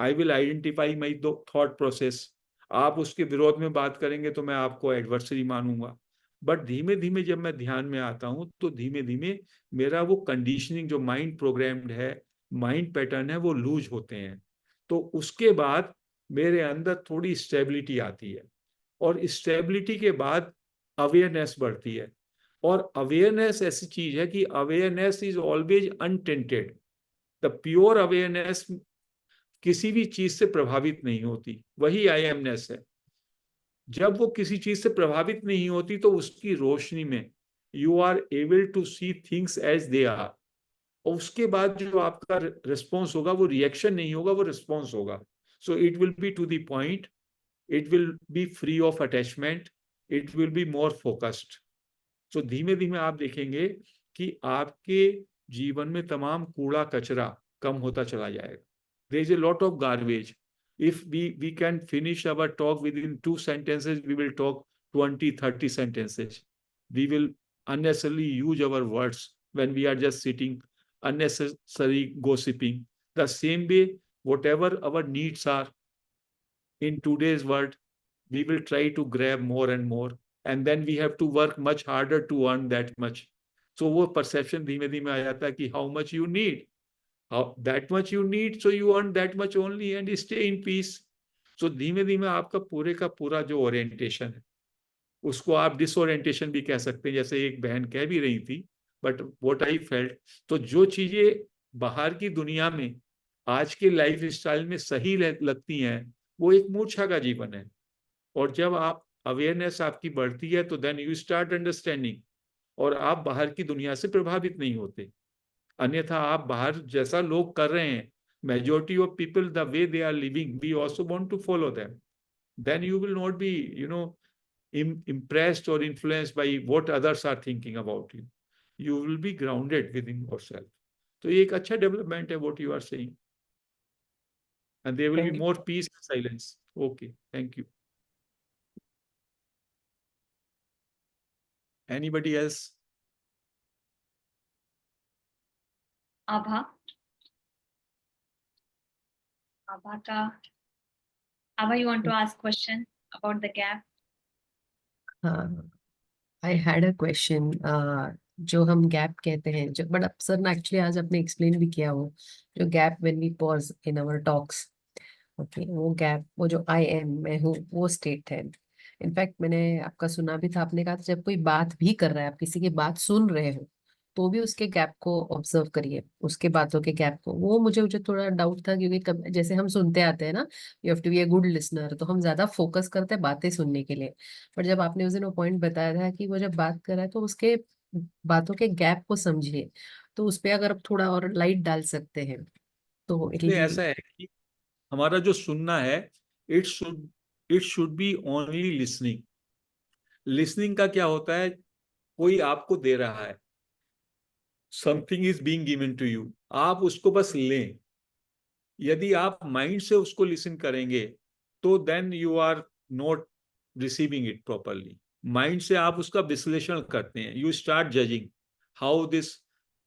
[SPEAKER 1] I will identify my thought process. आप उसके विरोध में बात करेंगे तो मैं आपको एडवर्सरी मानूंगा। बट धीमे धीमे जब मैं ध्यान में आता हूं तो धीमे धीमे मेरा वो कंडीशनिंग जो माइंड प्रोग्राम्ड है, माइंड पैटर्न है, वो लूज होते हैं। तो उसके बाद मेरे अंदर थोड़ी स्टेबिलिटी आती है, और स्टेबिलिटी के बाद अवेयरनेस बढ़ती है। और अवेयरनेस ऐसी चीज है कि awareness is always unattended. The pure awareness किसी भी चीज से प्रभावित नहीं होती, वही IMNS है। जब वो किसी चीज से प्रभावित नहीं होती तो उसकी रोशनी में you are able to see things as they are. और उसके बाद जो आपका रिस्पॉन्स होगा वो रिएक्शन नहीं होगा, वो रिस्पॉन्स होगा। So it will be to the point, it will be free of attachment, it will be more focused. So धीमे धीमे आप देखेंगे कि आपके जीवन में तमाम कूड़ा कचरा कम होता चला जाएगा। there is a lot of garbage. If we can finish our talk within 2 sentences, we will talk 20-30 sentences. We will unnecessarily use our words when we are just sitting, unnecessary gossiping. The same way, whatever our needs are in today's world, we will try to grab more and more, and then we have to work much harder to earn that much. So वो perception धीमे धीमे आ जाता है कि how much you need, that much you need, so you earn that much only and stay in peace. So धीमे धीमे आपका पूरे का पूरा जो ओरिएंटेशन है, उसको आप डिसओरिएंटेशन भी कह सकते हैं, जैसे एक बहन कह भी रही थी, बट व्हाट आई फेल्ट। तो जो चीजें बाहर की दुनिया में आज के लाइफ स्टाइल में सही लगती हैं, वो एक मूर्छा का जीवन है। और जब आप अवेयरनेस आपकी बढ़ती है तो देन यू स्टार्ट अंडरस्टैंडिंग, और आप बाहर की दुनिया से प्रभावित नहीं होते। अन्यथा आप बाहर जैसा लोग कर रहे हैं, majority of people the way they are living, we also want to follow them, then you will not be impressed or influenced by what others are thinking about you. You will be grounded within yourself. तो ये एक अच्छा development है what you are saying, and there will
[SPEAKER 2] Thank
[SPEAKER 1] be
[SPEAKER 2] you.
[SPEAKER 1] more peace and silence. Okay, thank you. Anybody else?
[SPEAKER 3] Abha you want to ask question about the gap?
[SPEAKER 2] I had a question. जो हम gap कहते हैं, जो but अब sir ने actually आज आपने explain भी किया, वो जो gap when we pause in our talks, okay, वो गैप, वो जो आई एम, मैं हूँ, वो स्टेट है। इनफैक्ट मैंने आपका सुना भी था, आपने कहा था जब कोई बात भी कर रहा है, आप किसी की बात सुन रहे हो तो भी उसके गैप को ऑब्जर्व करिए, उसके बातों के गैप को। वो मुझे थोड़ा डाउट था, क्योंकि जैसे हम सुनते आते हैं ना, you have to be a good listener, तो हम ज्यादा फोकस करते हैं बातें सुनने के लिए। पर जब आपने उस दिन वो पॉइंट बताया था कि वो जब बात कर रहा है तो उसके बातों के गैप को समझिए, तो उस पे अगर आप थोड़ा और लाइट डाल सकते हैं तो इट विल
[SPEAKER 1] इसमें
[SPEAKER 2] बी।
[SPEAKER 1] ऐसा है कि हमारा जो सुनना है, it should it should be only listening. Listening का क्या होता है, कोई आपको दे रहा है, something is being given to you, आप उसको बस लें। यदि आप माइंड से उसको लिसन करेंगे तो then you are not receiving it properly. Mind से आप उसका विश्लेषण करते हैं, you start judging how this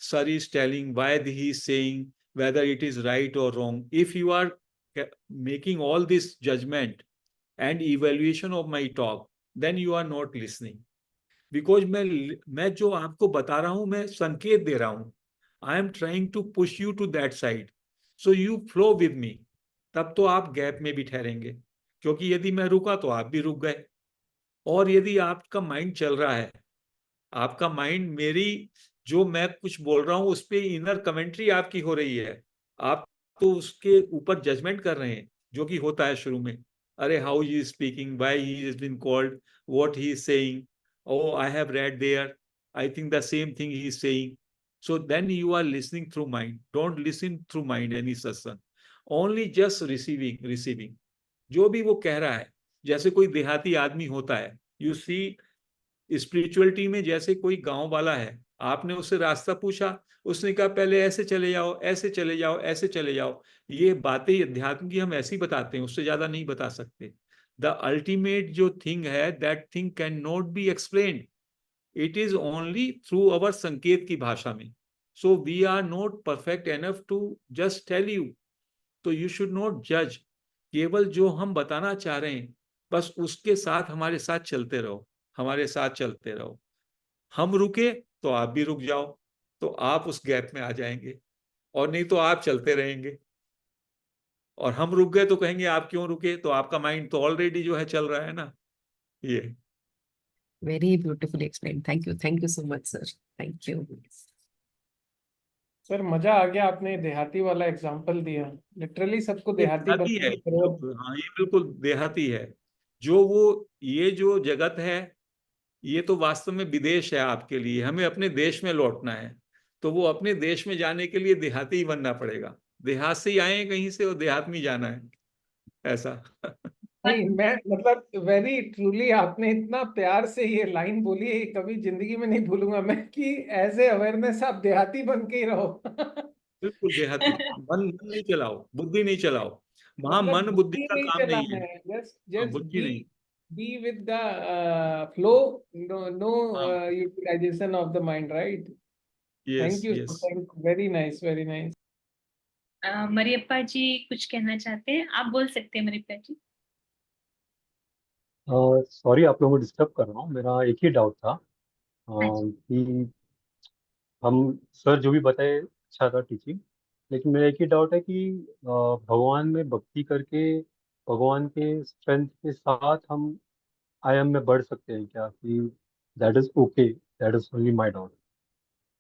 [SPEAKER 1] sir is telling, why he is saying, whether it is right or wrong. If you are making all this judgment and evaluation of my talk, then you are not listening. Because मैं जो आपको बता रहा हूं, मैं संकेत दे रहा हूं, I am trying to push you to that side, so you flow with me. तब तो आप गैप में भी ठहरेंगे, क्योंकि यदि मैं रुका तो आप भी रुक गए। और यदि आपका माइंड चल रहा है, आपका माइंड मेरी जो मैं कुछ बोल रहा हूं उस पर इनर कमेंट्री आपकी हो रही है, आप तो उसके ऊपर जजमेंट कर रहे हैं, जो कि होता है शुरू में, अरे how he is speaking, why he is been called, what he is saying, oh I have read there, I think the same thing he is saying. So then you are listening through mind, don't listen through mind any session, only just receiving जो भी वो कह रहा है। जैसे कोई देहाती आदमी होता है, यू सी स्पिरिचुअलिटी में, जैसे कोई गांव वाला है, आपने उससे रास्ता पूछा, उसने कहा पहले ऐसे चले जाओ, ऐसे चले जाओ, ऐसे चले जाओ। ये बातें अध्यात्म की हम ऐसी बताते हैं, उससे ज्यादा नहीं बता सकते। द अल्टीमेट जो थिंग है, that thing can not be explained, it is only through our संकेत की भाषा में। So we are not perfect enough to just tell you, तो यू शुड नॉट जज। केवल जो हम बताना चाह रहे हैं, बस उसके साथ हमारे साथ चलते रहो, हमारे साथ चलते रहो। हम रुके तो आप भी रुक जाओ, तो आप उस गैप में आ जाएंगे, और नहीं तो आप चलते रहेंगे। और हम रुक गए तो कहेंगे आप क्यों रुके, तो आपका माइंड तो ऑलरेडी जो है चल रहा है ना। ये
[SPEAKER 2] very beautifully explain, thank you so much sir, thank you.
[SPEAKER 6] Sir मजा आ गया, आपने देहाती वाला एग्जांपल दिया, लिटरली सबको
[SPEAKER 1] ये
[SPEAKER 6] देहाती
[SPEAKER 1] देहाती है,
[SPEAKER 6] बनने की जरूरत।
[SPEAKER 1] हाँ ये बिल्कुल देहाती है। जो वो ये जो जगत है, ये तो वास्तव में विदेश है आपके लिए, हमें अपने देश में लौटना है। तो वो अपने देश में जाने के लिए देहाती ही बनना पड़ेगा, देहात से ही आए हैं कहीं से और देहात में ही जाना है, ऐसा।
[SPEAKER 6] नहीं, मैं मतलब वेरी ट्रूली आपने इतना प्यार से ये लाइन बोली है, कभी जिंदगी में नहीं भूलूंगा मैं, कि एज ए अवेयरनेस आप देहाती बन के ही रहो।
[SPEAKER 1] बिल्कुल देहाती, मन नहीं चलाओ, बुद्धि नहीं चलाओ, वहां
[SPEAKER 6] मतलब
[SPEAKER 1] मन बुद्धि
[SPEAKER 6] बुद्धि
[SPEAKER 1] का
[SPEAKER 6] नहीं
[SPEAKER 1] काम नहीं
[SPEAKER 6] चलाना
[SPEAKER 1] है।
[SPEAKER 6] है, जस्ट
[SPEAKER 1] हाँ,
[SPEAKER 6] जस्ट
[SPEAKER 1] बुद्धि नहीं।
[SPEAKER 6] Be with the flow, no no
[SPEAKER 1] हाँ,
[SPEAKER 6] utilization of the mind, right?
[SPEAKER 1] Yes
[SPEAKER 6] thank you,
[SPEAKER 1] yes.
[SPEAKER 6] Thank, very nice, very nice.
[SPEAKER 3] Mariyappa ji कुछ कहना चाहते हैं, आप बोल सकते हैं मरियप्पा जी।
[SPEAKER 7] सॉरी आप लोगों को डिस्टर्ब कर रहा हूँ, मेरा एक ही डाउट था
[SPEAKER 3] हाँ जी।
[SPEAKER 7] कि हम सर जो भी बताए अच्छा था टीचिंग, लेकिन मेरा एक ही डाउट है कि भगवान में भक्ति करके भगवान के स्ट्रेंथ के साथ हम आयाम में बढ़ सकते हैं क्या, कि that is okay, that is only my doubt,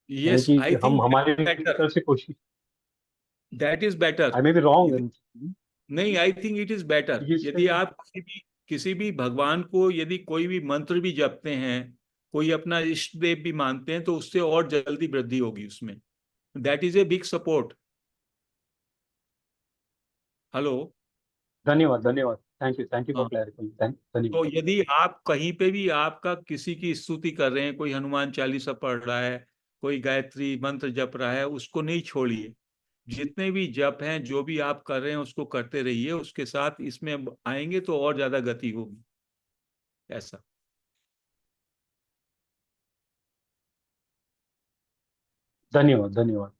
[SPEAKER 7] यानी
[SPEAKER 1] यस,
[SPEAKER 7] कि
[SPEAKER 1] आई
[SPEAKER 7] हम
[SPEAKER 1] थिंक
[SPEAKER 7] हमारी
[SPEAKER 1] बेटर,
[SPEAKER 7] तरफ से कोशिश।
[SPEAKER 1] That is better.
[SPEAKER 7] I may be wrong,
[SPEAKER 1] नहीं, I think it is better.
[SPEAKER 7] ये
[SPEAKER 1] यदि
[SPEAKER 7] इसमें
[SPEAKER 1] आप किसी भी भगवान को, यदि कोई भी मंत्र भी जपते हैं, कोई अपना इष्ट देव भी मानते हैं, तो उससे और जल्दी वृद्धि होगी उसमें। That is a big support. Hello.
[SPEAKER 7] धन्यवाद धन्यवाद, थैंक यू फॉर
[SPEAKER 1] हाँ,
[SPEAKER 7] क्लैरिफाइंग,
[SPEAKER 1] तो
[SPEAKER 7] धन्यवाद।
[SPEAKER 1] यदि आप कहीं पे भी आपका किसी की स्तुति कर रहे हैं, कोई हनुमान चालीसा पढ़ रहा है, कोई गायत्री मंत्र जप रहा है, उसको नहीं छोड़िए। जितने भी जप हैं, जो भी आप कर रहे हैं, उसको करते रहिए, उसके साथ इसमें आएंगे तो और ज्यादा गति होगी, ऐसा।
[SPEAKER 7] धन्यवाद धन्यवाद।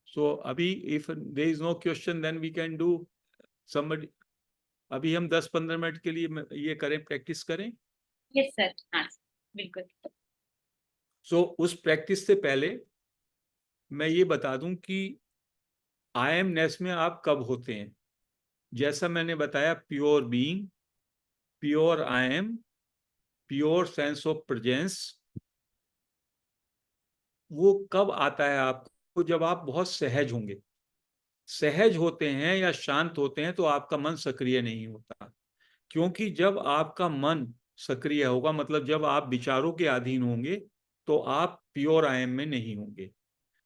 [SPEAKER 1] सो अभी if there is no question, then we can do somebody. अभी हम 10-15 मिनट के लिए ये करें, प्रैक्टिस करें।
[SPEAKER 3] यस सर, हाँ बिल्कुल।
[SPEAKER 1] सो उस प्रैक्टिस से पहले मैं ये बता दूं कि आई एमनेस में आप कब होते हैं। जैसा मैंने बताया, pure being, pure I am, pure sense of presence वो कब आता है आपको? जब आप बहुत सहज होंगे। सहज होते हैं या शांत होते हैं तो आपका मन सक्रिय नहीं होता। क्योंकि जब आपका मन सक्रिय होगा, मतलब जब आप विचारों के अधीन होंगे, तो आप प्योर आई एम में नहीं होंगे।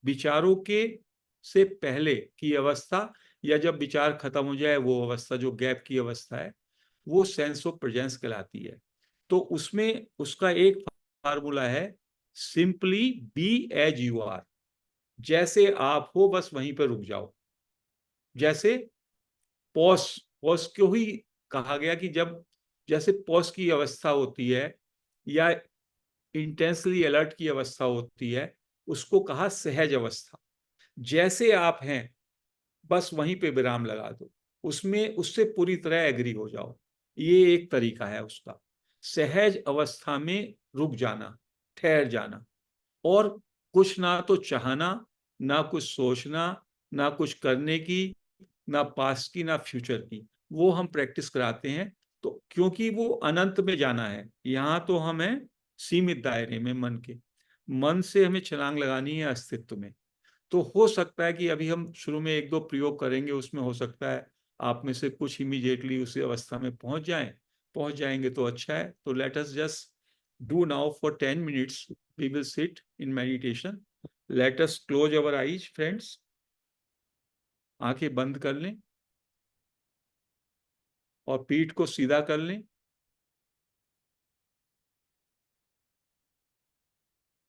[SPEAKER 1] विचारों के से पहले की अवस्था, या जब विचार खत्म हो जाए वो अवस्था, जो गैप की अवस्था है, वो सेंस ऑफ प्रेजेंस कहलाती है। तो उसमें उसका एक फार्मूला है, simply be as you are. जैसे आप हो बस वहीं पर रुक जाओ। जैसे पॉज, पॉज क्यों ही कहा गया कि जब जैसे पॉज की अवस्था होती है या इंटेंसली अलर्ट की अवस्था होती है, उसको कहा सहज अवस्था। जैसे आप हैं बस वहीं पे विराम लगा दो, उसमें उससे पूरी तरह एग्री हो जाओ। ये एक तरीका है उसका, सहज अवस्था में रुक जाना, ठहर जाना। और कुछ ना तो चाहना, ना कुछ सोचना, ना कुछ करने की, ना पास की ना फ्यूचर की, वो हम प्रैक्टिस कराते हैं। तो क्योंकि वो अनंत में जाना है, यहाँ तो हमें सीमित दायरे में मन के, मन से हमें छलांग लगानी है अस्तित्व में। तो हो सकता है कि अभी हम शुरू में एक दो प्रयोग करेंगे, उसमें हो सकता है आप में से कुछ इमीडिएटली उसी अवस्था में पहुंच जाएंगे तो अच्छा है। तो let us just do now for 10 minutes, we will sit in meditation. Let us close our eyes friends. आंखें बंद कर लें और पीठ को सीधा कर लें।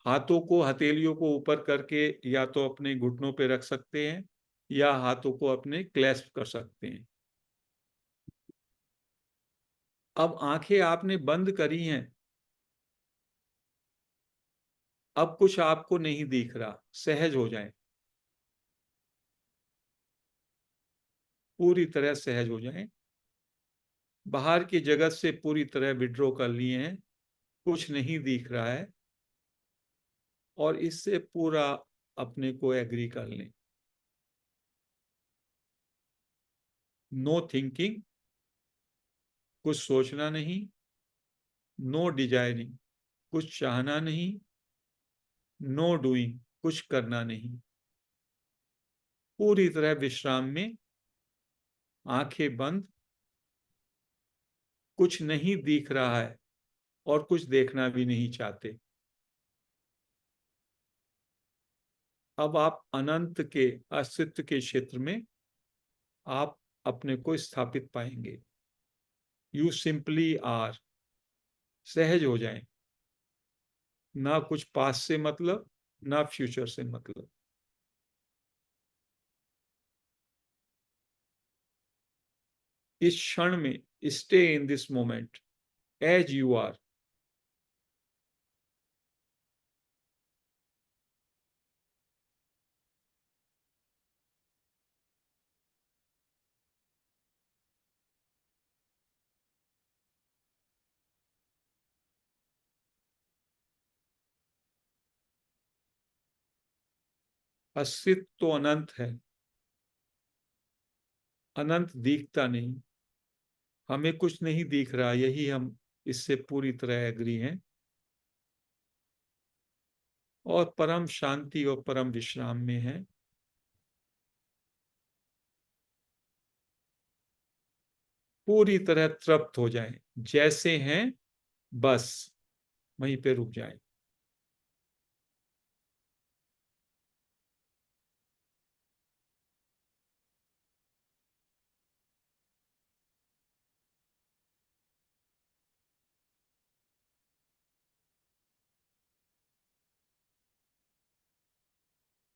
[SPEAKER 1] हाथों को, हथेलियों को ऊपर करके या तो अपने घुटनों पे रख सकते हैं या हाथों को अपने क्लैस्प कर सकते हैं। अब आंखें आपने बंद करी हैं। अब कुछ आपको नहीं दिख रहा, सहज हो जाएं, पूरी तरह सहज हो जाएं। बाहर की जगत से पूरी तरह विड्रॉ कर लिए हैं, कुछ नहीं दिख रहा है, और इससे पूरा अपने को एग्री कर लें। नो थिंकिंग, कुछ सोचना नहीं। नो डिजायरिंग, कुछ चाहना नहीं। नो डूइंग, कुछ करना नहीं। पूरी तरह विश्राम में, आंखें बंद, कुछ नहीं दिख रहा है और कुछ देखना भी नहीं चाहते। अब आप अनंत के अस्तित्व के क्षेत्र में आप अपने को स्थापित पाएंगे। You simply are. सहज हो जाएं, ना कुछ पास से मतलब, ना फ्यूचर से मतलब। इस क्षण में stay in this moment as you are. अस्तित्व तो अनंत है, अनंत दिखता नहीं। हमें कुछ नहीं दिख रहा, यही हम इससे पूरी तरह एग्री हैं, और परम शांति और परम विश्राम में है। पूरी तरह तृप्त हो जाएं, जैसे हैं बस वहीं पे रुक जाएं।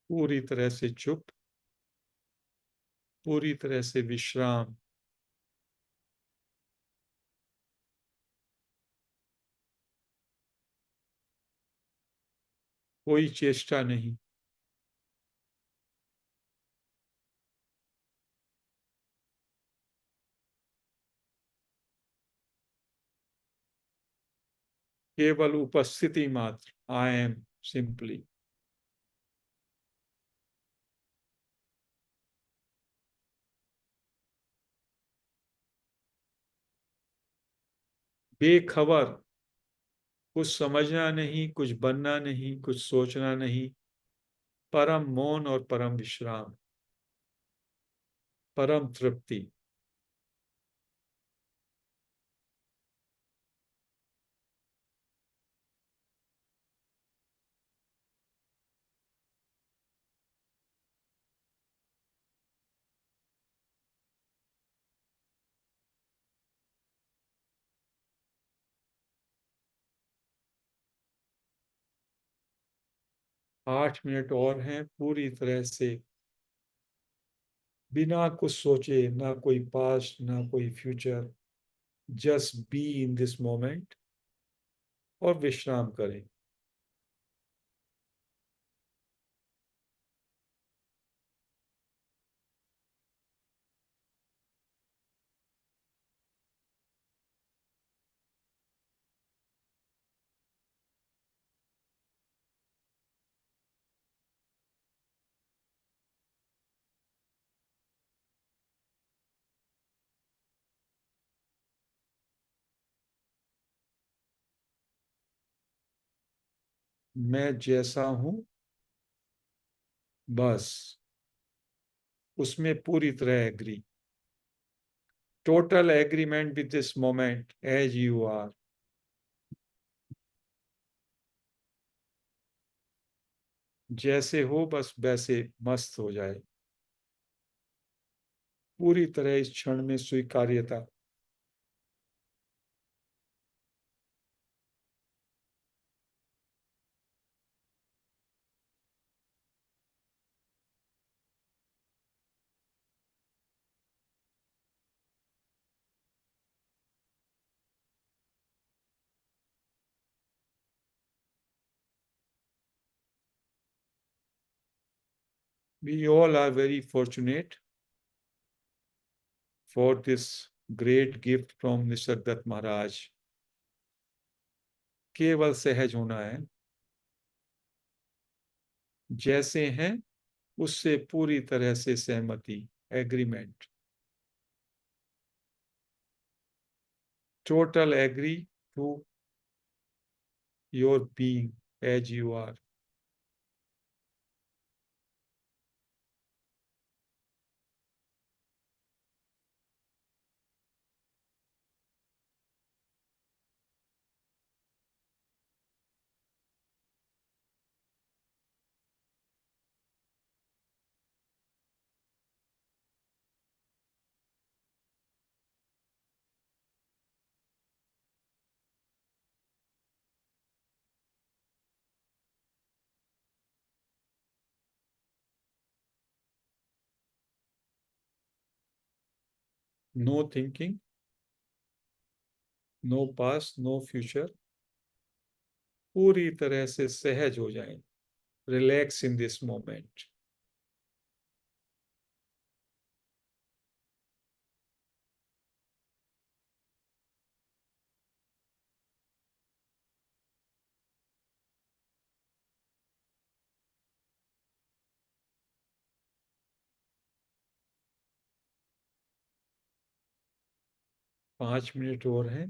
[SPEAKER 1] पूरी तरह से चुप, पूरी तरह से विश्राम। कोई चेष्टा नहीं। केवल उपस्थिति मात्र, आई एम सिंपली। बेखबर कुछ समझना नहीं, कुछ बनना नहीं, कुछ सोचना नहीं, परम मौन और परम विश्राम, परम तृप्ति। 8 मिनट और हैं, पूरी तरह से बिना कुछ सोचे, ना कोई पास्ट ना कोई future, just be in this moment और विश्राम करें। मैं जैसा हूं बस उसमें पूरी तरह agree, total agreement with this moment as you are. जैसे हो बस वैसे मस्त हो जाए, पूरी तरह इस क्षण में स्वीकार्यता। We all are very fortunate for this great gift from Nisargadatta महाराज। केवल सहज होना है, जैसे हैं उससे पूरी तरह से सहमति, agreement, total agree to your being as you are. No thinking, no past no future, पूरी तरह से सहज हो जाएं, relax in this moment. 5 minute और हैं,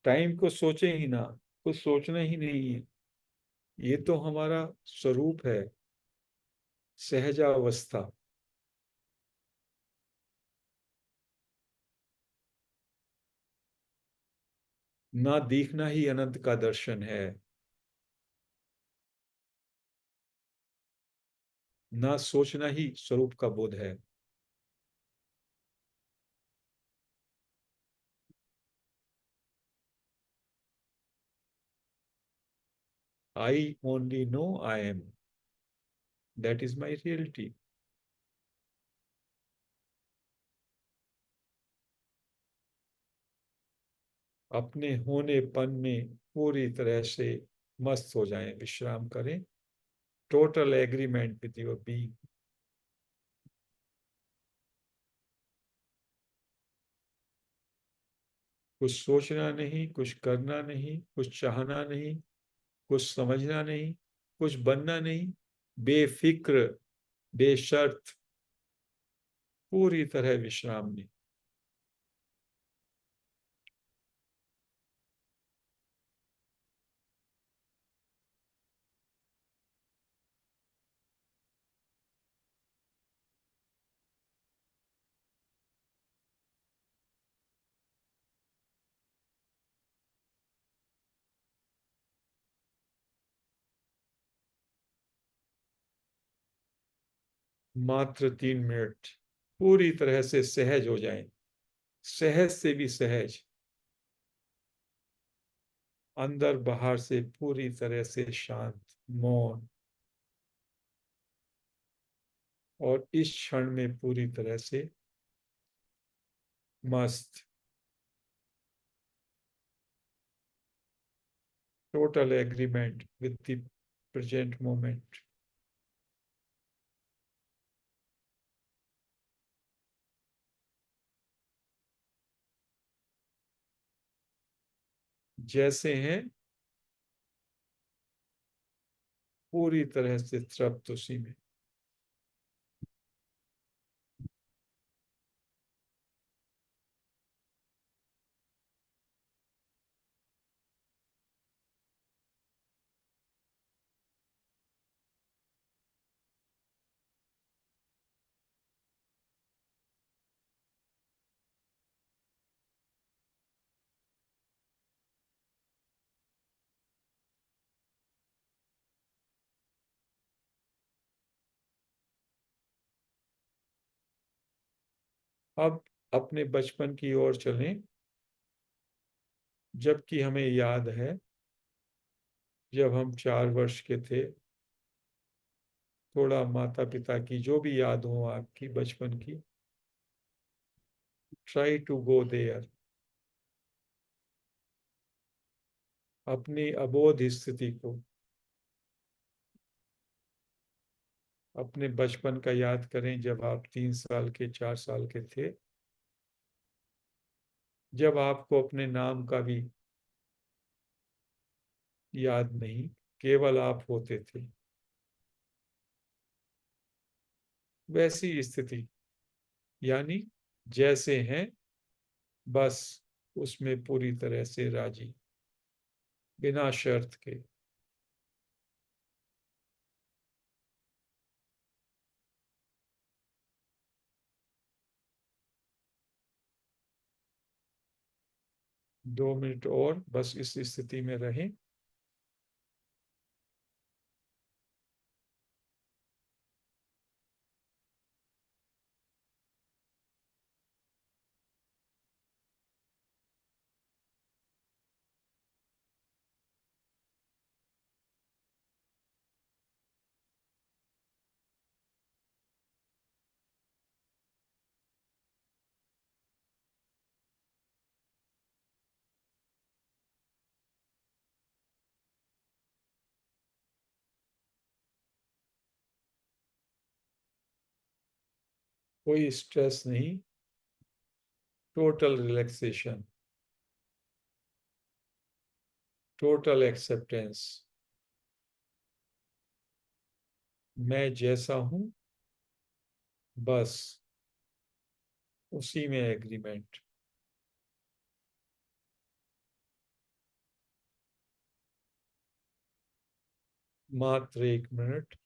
[SPEAKER 1] टाइम को सोचे ही ना, कुछ सोचना ही नहीं है। ये तो हमारा स्वरूप है, सहजावस्था। ना दिखना ही अनंत का दर्शन है, ना सोचना ही स्वरूप का बोध है। I only know I am, that is my reality. अपने होनेपन में पूरी तरह से मस्त हो जाएं, विश्राम करें, total agreement with your being. कुछ सोचना नहीं, कुछ करना नहीं, कुछ चाहना नहीं, कुछ समझना नहीं, कुछ बनना नहीं, बेफिक्र, बेशर्त, पूरी तरह विश्राम में। मात्र 3 मिनट पूरी तरह से सहज हो जाएं, सहज से भी सहज, अंदर बाहर से पूरी तरह से शांत, मौन, और इस क्षण में पूरी तरह से मस्त, total agreement with the present moment. जैसे हैं पूरी तरह से तृप्त उसी में। अब अपने बचपन की ओर चलें, जबकि हमें याद है जब हम 4 वर्ष के थे, थोड़ा माता पिता की जो भी याद हो आपकी बचपन की, ट्राई टू गो देयर। अपनी अबोध स्थिति को, अपने बचपन का याद करें, जब आप 3 साल के 4 साल के थे, जब आपको अपने नाम का भी याद नहीं, केवल आप होते थे। वैसी स्थिति, यानी जैसे हैं बस उसमें पूरी तरह से राजी, बिना शर्त के। दो मिनट और बस इस स्थिति में रहें। कोई स्ट्रेस नहीं, टोटल रिलैक्सेशन, टोटल एक्सेप्टेंस। मैं जैसा हूं बस उसी में एग्रीमेंट। मात्र 1 मिनट। ।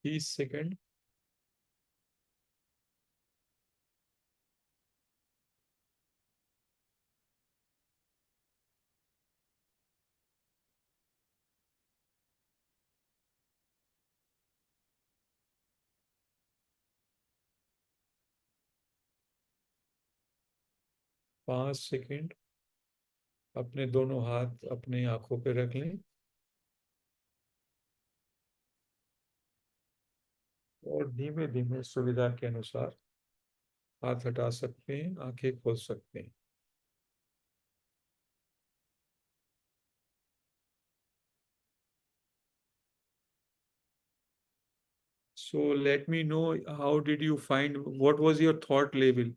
[SPEAKER 1] 30 सेकंड। 5 सेकंड। अपने दोनों हाथ अपने आंखों पे रख लें और धीमे धीमे सुविधा के अनुसार हाथ हटा सकते हैं, आंखें खोल सकते हैं। So let me know, how did you find, what was your thought level?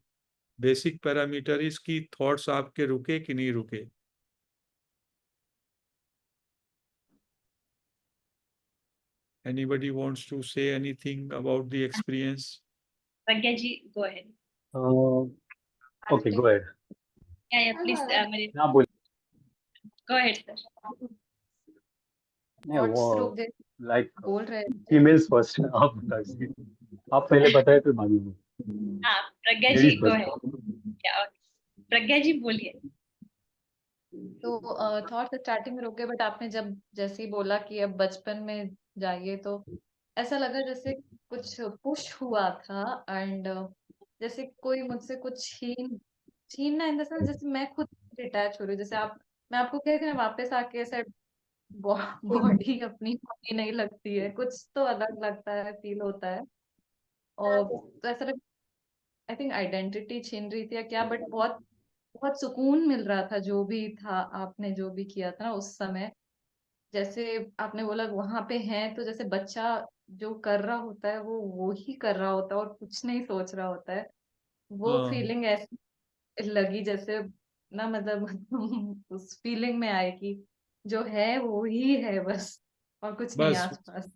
[SPEAKER 1] Basic parameter इसकी थॉट्स आपके रुके कि नहीं रुके? Anybody wants to say anything about the experience?
[SPEAKER 3] Pragya ji, go ahead.
[SPEAKER 7] Okay, go ahead.
[SPEAKER 3] Yeah, please, Maria,
[SPEAKER 7] हाँ बोल।
[SPEAKER 3] Go ahead sir.
[SPEAKER 7] नहीं
[SPEAKER 5] thoughts
[SPEAKER 7] वो
[SPEAKER 5] रुक गए,
[SPEAKER 7] लाइक
[SPEAKER 5] बोल रहे थे।
[SPEAKER 7] Females first. आप बताइए, आप पहले बताए फिर बाद में
[SPEAKER 3] हाँ प्रज्ञा जी
[SPEAKER 7] लेडीज
[SPEAKER 3] गो
[SPEAKER 7] फर्स्ट।
[SPEAKER 3] अहेड। क्या प्रज्ञा जी बोलिए।
[SPEAKER 5] तो थॉट स्टार्टिंग में रुक गए, बट आपने जब जैसे ही बोला कि अब बचपन में जाइए, तो ऐसा लगा जैसे कुछ पुश हुआ था। एंड जैसे कोई मुझसे कुछ छीनना इन द सेंस, जैसे मैं खुद डिटैच हो रही हूँ। जैसे आप, मैं आपको कह रही थी ना, वापस आके ऐसा बॉडी अपनी बॉडी नहीं लगती है, कुछ तो अलग लगता है, फील होता है। और तो ऐसा लग, आई थिंक आइडेंटिटी छीन रही थी या क्या, बट बहुत बहुत सुकून मिल रहा था जो भी था, आपने जो भी किया था ना उस समय। जैसे आपने बोला वहां पे हैं, तो जैसे बच्चा जो कर रहा होता है वो ही कर रहा होता है और कुछ नहीं सोच रहा होता है। वो
[SPEAKER 1] हाँ
[SPEAKER 5] फीलिंग ऐसी लगी जैसे ना, मतलब उस फीलिंग में आए कि जो है वो ही है बस, और कुछ नहीं
[SPEAKER 1] बस
[SPEAKER 5] आसपास।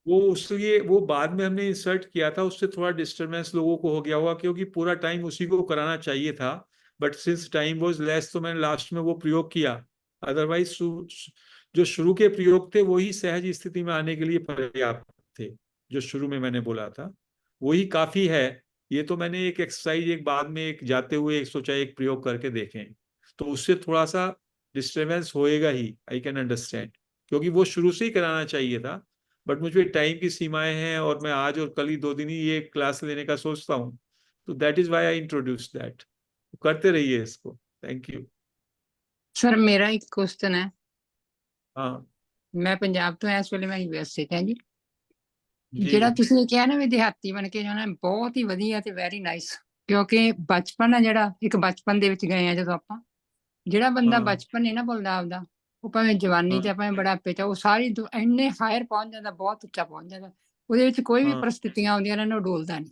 [SPEAKER 1] वो उसलिए वो बाद में हमने इंसर्ट किया था, उससे थोड़ा डिस्टरबेंस लोगों को हो गया होगा क्योंकि पूरा टाइम उसी को कराना चाहिए था। But since time was less तो मैंने लास्ट में वो प्रयोग किया। अदरवाइज जो शुरू के प्रयोग थे वही सहज स्थिति में आने के लिए पर्याप्त थे। जो शुरू में मैंने बोला था वही काफी है। ये तो मैंने एक एक्सरसाइज एक बाद में एक जाते हुए एक सोचा एक प्रयोग करके देखें, तो उससे थोड़ा सा डिस्टरबेंस होएगा ही, आई कैन अंडरस्टैंड, क्योंकि वो शुरू से ही कराना चाहिए था। बट मुझे टाइम की सीमाएं हैं और मैं आज और कल ही 2 दिन ही ये क्लास लेने का सोचता हूँ, तो that is why I introduce that. करते रहिए इसको। Thank you.
[SPEAKER 8] ਸਰ ਮੇਰਾ ਇੱਕ ਕੁਐਸਚਨ ਹੈ।
[SPEAKER 1] हाँ
[SPEAKER 8] ਮੈਂ ਪੰਜਾਬ ਤੋਂ ਇਸ ਵੇਲੇ ਮੈਂ ਯੂਐਸਏ ਚ ਹਾਂ ਜੀ।
[SPEAKER 1] जी
[SPEAKER 8] ਜਿਹੜਾ ਤੁਸੀਂ ਕਿਹਾ ਨਾ ਵੀ ਦਿਹਾਤੀ ਬਣ ਕੇ ਜਾਣਾ, ਬਹੁਤ ਹੀ ਵਧੀਆ ਤੇ ਵੈਰੀ ਨਾਈਸ। ਕਿਉਂਕਿ ਬਚਪਨ ਆ ਜਿਹੜਾ, ਇੱਕ ਬਚਪਨ ਦੇ ਵਿੱਚ ਗਏ ਆ ਜਦੋਂ ਆਪਾਂ, ਜਿਹੜਾ ਬੰਦਾ
[SPEAKER 1] हाँ
[SPEAKER 8] ਬਚਪਨ ਨਹੀਂ ਨਾ ਭੁੱਲਦਾ ਆਪਦਾ, ਉਹ ਭਾਵੇਂ ਜਵਾਨੀ
[SPEAKER 1] हाँ
[SPEAKER 8] ਤੇ ਭਾਵੇਂ ਬੁਢਾਪੇ ਚ, ਉਹ ਸਾਰੀ ਇੰਨੇ ਹਾਇਰ ਪਹੁੰਚ ਜਾਂਦਾ, ਬਹੁਤ ਉੱਚਾ ਪਹੁੰਚ ਜਾਂਦਾ। ਉਹਦੇ ਵਿੱਚ ਕੋਈ ਵੀ
[SPEAKER 1] हाँ
[SPEAKER 8] ਪ੍ਰਸਥਿਤੀਆਂ ਆਉਂਦੀਆਂ ਨੇ ਉਹ ਡੋਲਦਾ ਨਹੀਂ।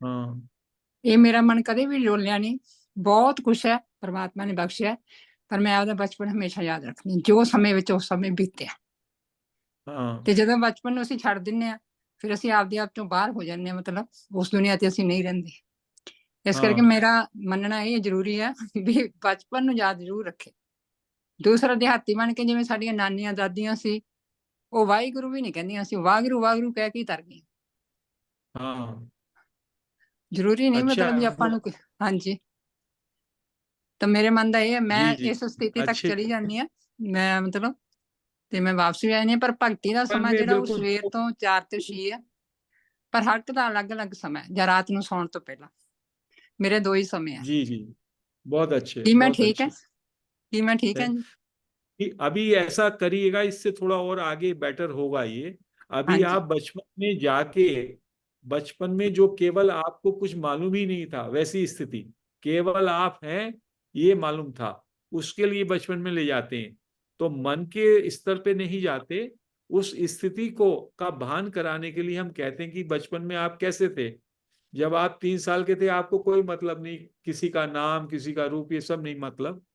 [SPEAKER 1] हाँ
[SPEAKER 8] ਇਹ ਮੇਰਾ ਮਨ ਕਦੇ ਵੀ ਡੋਲਿਆ ਨਹੀਂ। ਬਹੁਤ ਕੁਛ ਹੈ ਪਰਮਾਤਮਾ ਨੇ ਬਖਸ਼ਿਆ, ਪਰ ਮੈਂ ਆਪਦਾ ਬਚਪਨ ਹਮੇਸ਼ਾ ਯਾਦ ਰੱਖਣੀ, ਜੋ ਸਮੇਂ ਵਿੱਚ ਉਸ ਸਮੇਂ ਬੀਤਿਆ।
[SPEAKER 1] हाँ
[SPEAKER 8] ਤੇ ਜਦੋਂ ਬਚਪਨ ਨੂੰ ਅਸੀਂ ਛੱਡ ਦਿੰਦੇ ਆ, ਫਿਰ ਅਸੀਂ ਆਪਦੇ ਆਪ ਚੋਂ ਬਾਹਰ ਹੋ ਜਾਂਦੇ ਆ, ਮਤਲਬ ਉਸ ਦੁਨੀਆ ਤੇ ਅਸੀਂ ਨਹੀਂ ਰਹਿੰਦੇ। ਇਸ ਕਰਕੇ
[SPEAKER 1] हाँ
[SPEAKER 8] ਮੇਰਾ ਮੰਨਣਾ ਇਹ ਜ਼ਰੂਰੀ ਹੈ ਵੀ ਬਚਪਨ ਨੂੰ ਯਾਦ ਜ਼ਰੂਰ ਰੱਖੇ। ਦੂਸਰਾ ਦਿਹਾਤੀ ਬਣ ਕੇ, ਜਿਵੇਂ ਸਾਡੀਆਂ ਨਾਨੀਆਂ ਦਾਦੀਆਂ ਸੀ, ਉਹ ਵਾਹਿਗੁਰੂ ਵੀ ਨਹੀਂ ਕਹਿੰਦੀਆਂ ਸੀ, ਵਾਹਿਗੁਰੂ ਵਾਹਿਗੁਰੂ ਕਹਿ ਕੇ ਹੀ ਤਰ ਗਈਆਂ।
[SPEAKER 1] हाँ
[SPEAKER 8] ਜ਼ਰੂਰੀ ਨਹੀਂ
[SPEAKER 1] अच्छा
[SPEAKER 8] ਮਤਲਬ ਜੇ ਆਪਾਂ ਨੂੰ ਹਾਂਜੀ। ਤਾਂ ਮੇਰੇ ਮਨ ਦਾ ਇਹ ਹੈ,
[SPEAKER 1] जी
[SPEAKER 8] ਮੈਂ
[SPEAKER 1] जी
[SPEAKER 8] ਇਸ ਸਥਿਤੀ ਤੱਕ
[SPEAKER 1] अच्छे।
[SPEAKER 8] ਚਲੀ ਜਾਂਦੀ ਹਾਂ, ਮੈਂ ਮਤਲਬ, ਤੇ ਮੈਂ ਵਾਪਸ ਵੀ ਆ ਜਾਂਦੀ ਹਾਂ। ਪਰ ਭਗਤੀ ਦਾ
[SPEAKER 1] बचपन
[SPEAKER 8] ਸਮਾਂ
[SPEAKER 1] में
[SPEAKER 8] ਜਿਹੜਾ ਉਹ
[SPEAKER 1] बिल्कुल
[SPEAKER 8] ਸਵੇਰ ਤੋਂ 4 ਤੋਂ 6 ਹੈ, ਪਰ ਹਰ ਇੱਕ ਦਾ ਅਲੱਗ-ਅਲੱਗ ਸਮਾਂ ਹੈ, ਜਾਂ ਰਾਤ ਨੂੰ ਸੌਣ ਤੋਂ ਪਹਿਲਾਂ। ਮੇਰੇ 2 ਹੀ ਸਮੇਂ ਹੈ।
[SPEAKER 1] जी जी बहुत अच्छे
[SPEAKER 8] ਕੀ ਮੈਂ
[SPEAKER 1] बहुत
[SPEAKER 8] ਠੀਕ ਹੈ?
[SPEAKER 1] अच्छे।
[SPEAKER 8] ਕੀ मैं ठीक है जी?
[SPEAKER 1] कि अभी ऐसा करिएगा, इससे थोड़ा और आगे बेटर होगा ये।
[SPEAKER 8] हाँ
[SPEAKER 1] अभी
[SPEAKER 8] जी।
[SPEAKER 1] आप बचपन में जाके, बचपन में जो केवल आपको कुछ मालूम ही नहीं था वैसी स्थिति, केवल आप हैं ये मालूम था, उसके लिए बचपन में ले जाते हैं। तो मन के स्तर पे नहीं जाते, उस स्थिति को का भान कराने के लिए हम कहते हैं कि बचपन में आप कैसे थे। जब आप 3 साल के थे आपको कोई मतलब नहीं, किसी का नाम किसी का रूप ये सब नहीं मतलब,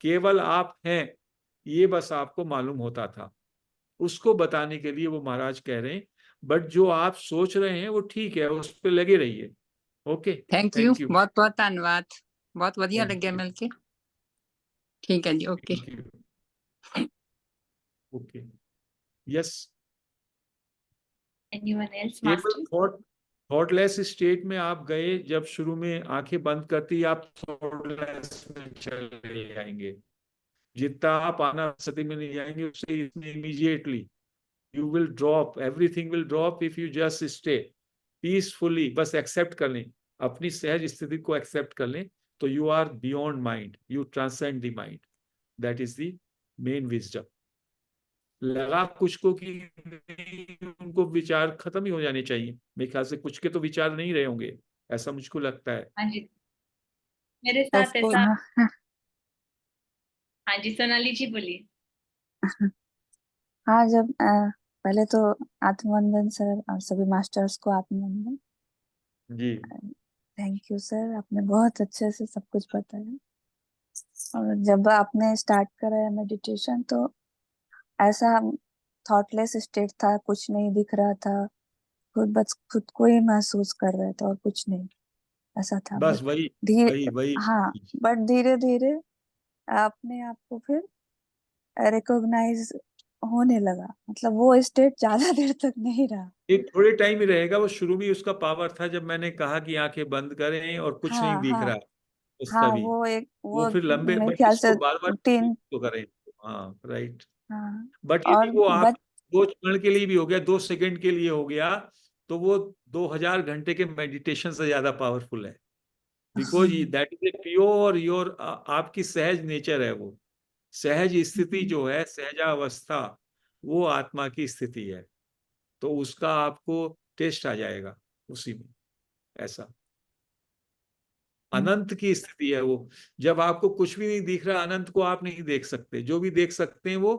[SPEAKER 1] केवल आप हैं ये बस आपको मालूम होता था। उसको बताने के लिए वो महाराज कह रहे हैं। बट जो आप सोच रहे हैं वो ठीक है, उस पर लगे रहिए। Okay
[SPEAKER 8] thank you,
[SPEAKER 1] thank you
[SPEAKER 8] बहुत-बहुत धन्यवाद। बहुत ਵਧੀਆ
[SPEAKER 1] थैंक
[SPEAKER 8] ਲੱਗਿਆ
[SPEAKER 1] यू
[SPEAKER 8] मिल के। ठीक है जी, okay.
[SPEAKER 1] Thank you okay yes.
[SPEAKER 3] Anyone else
[SPEAKER 1] केवल
[SPEAKER 3] मास्टर?
[SPEAKER 1] थॉटलेस स्टेट में आप गए, जब शुरू में आंखें बंद करती आप थॉटलेस में चले जाएंगे। जितना आप आनापानसति में नहीं जाएंगे उससे इसमें immediately you will drop, everything will drop if you just stay peacefully। बस एक्सेप्ट कर लें, अपनी सहज स्थिति को एक्सेप्ट कर लें, तो you are beyond mind, you transcend the mind। that is the main wisdom। लगा कुछ को कि उनको विचार खत्म ही हो जाने चाहिए, मेरे ख्याल से कुछ के तो विचार नहीं रहे होंगे, ऐसा मुझको लगता है।
[SPEAKER 3] हाँ जी, मेरे
[SPEAKER 8] ऑफ
[SPEAKER 3] साथ
[SPEAKER 8] कोर्स।
[SPEAKER 3] ऐसा। हाँ जी सोनाली जी बोलिए।
[SPEAKER 9] हाँ, जब पहले तो आत्मवंदन सर और सभी मास्टर्स को आत्मवंदन।
[SPEAKER 1] जी
[SPEAKER 9] थैंक यू सर, आपने बहुत अच्छे से सब कुछ बताया। और जब आपने स्टार्ट कराया मेडिटेशन, तो ऐसा थॉटलेस स्टेट था, कुछ नहीं दिख रहा था, खुद को ही महसूस कर रहे थे और कुछ नहीं, ऐसा था।
[SPEAKER 1] बस
[SPEAKER 9] बट
[SPEAKER 1] वही
[SPEAKER 9] धीरे,
[SPEAKER 1] वही वही
[SPEAKER 9] हाँ, बट धीरे धीरे अपने आप को फिर रिकॉग्नाइज होने लगा, मतलब वो स्टेट ज्यादा देर तक नहीं रहा।
[SPEAKER 1] एक थोड़े टाइम ही रहेगा। वो शुरू में उसका पावर था जब मैंने कहा कि आंखें बंद करें और कुछ नहीं
[SPEAKER 9] हाँ
[SPEAKER 1] दिख
[SPEAKER 9] हाँ
[SPEAKER 1] रहा, उस
[SPEAKER 9] हाँ,
[SPEAKER 1] तभी
[SPEAKER 9] वो
[SPEAKER 1] वो फिर लंबे,
[SPEAKER 9] मेरे
[SPEAKER 1] बट
[SPEAKER 9] ख्याल
[SPEAKER 1] इसको
[SPEAKER 9] से
[SPEAKER 1] बार बार
[SPEAKER 9] तीन।
[SPEAKER 1] तो करें। हाँ राइट।
[SPEAKER 9] हाँ
[SPEAKER 1] बट
[SPEAKER 9] और
[SPEAKER 1] यदि वो आप
[SPEAKER 9] बच
[SPEAKER 1] 2 क्षण के लिए भी हो गया, 2 सेकंड के लिए हो गया, तो वो 2000 घंटे के मेडिटेशन से ज्यादा पावरफुल है। Because that is a pure your, आपकी सहज नेचर है वो। सहज स्थिति जो है, सहजावस्था, वो आत्मा की स्थिति है। तो उसका आपको टेस्ट आ जाएगा उसी में। ऐसा अनंत की स्थिति है वो। जब आपको कुछ भी नहीं दिख रहा, अनंत को आप नहीं देख सकते। जो भी देख सकते हैं वो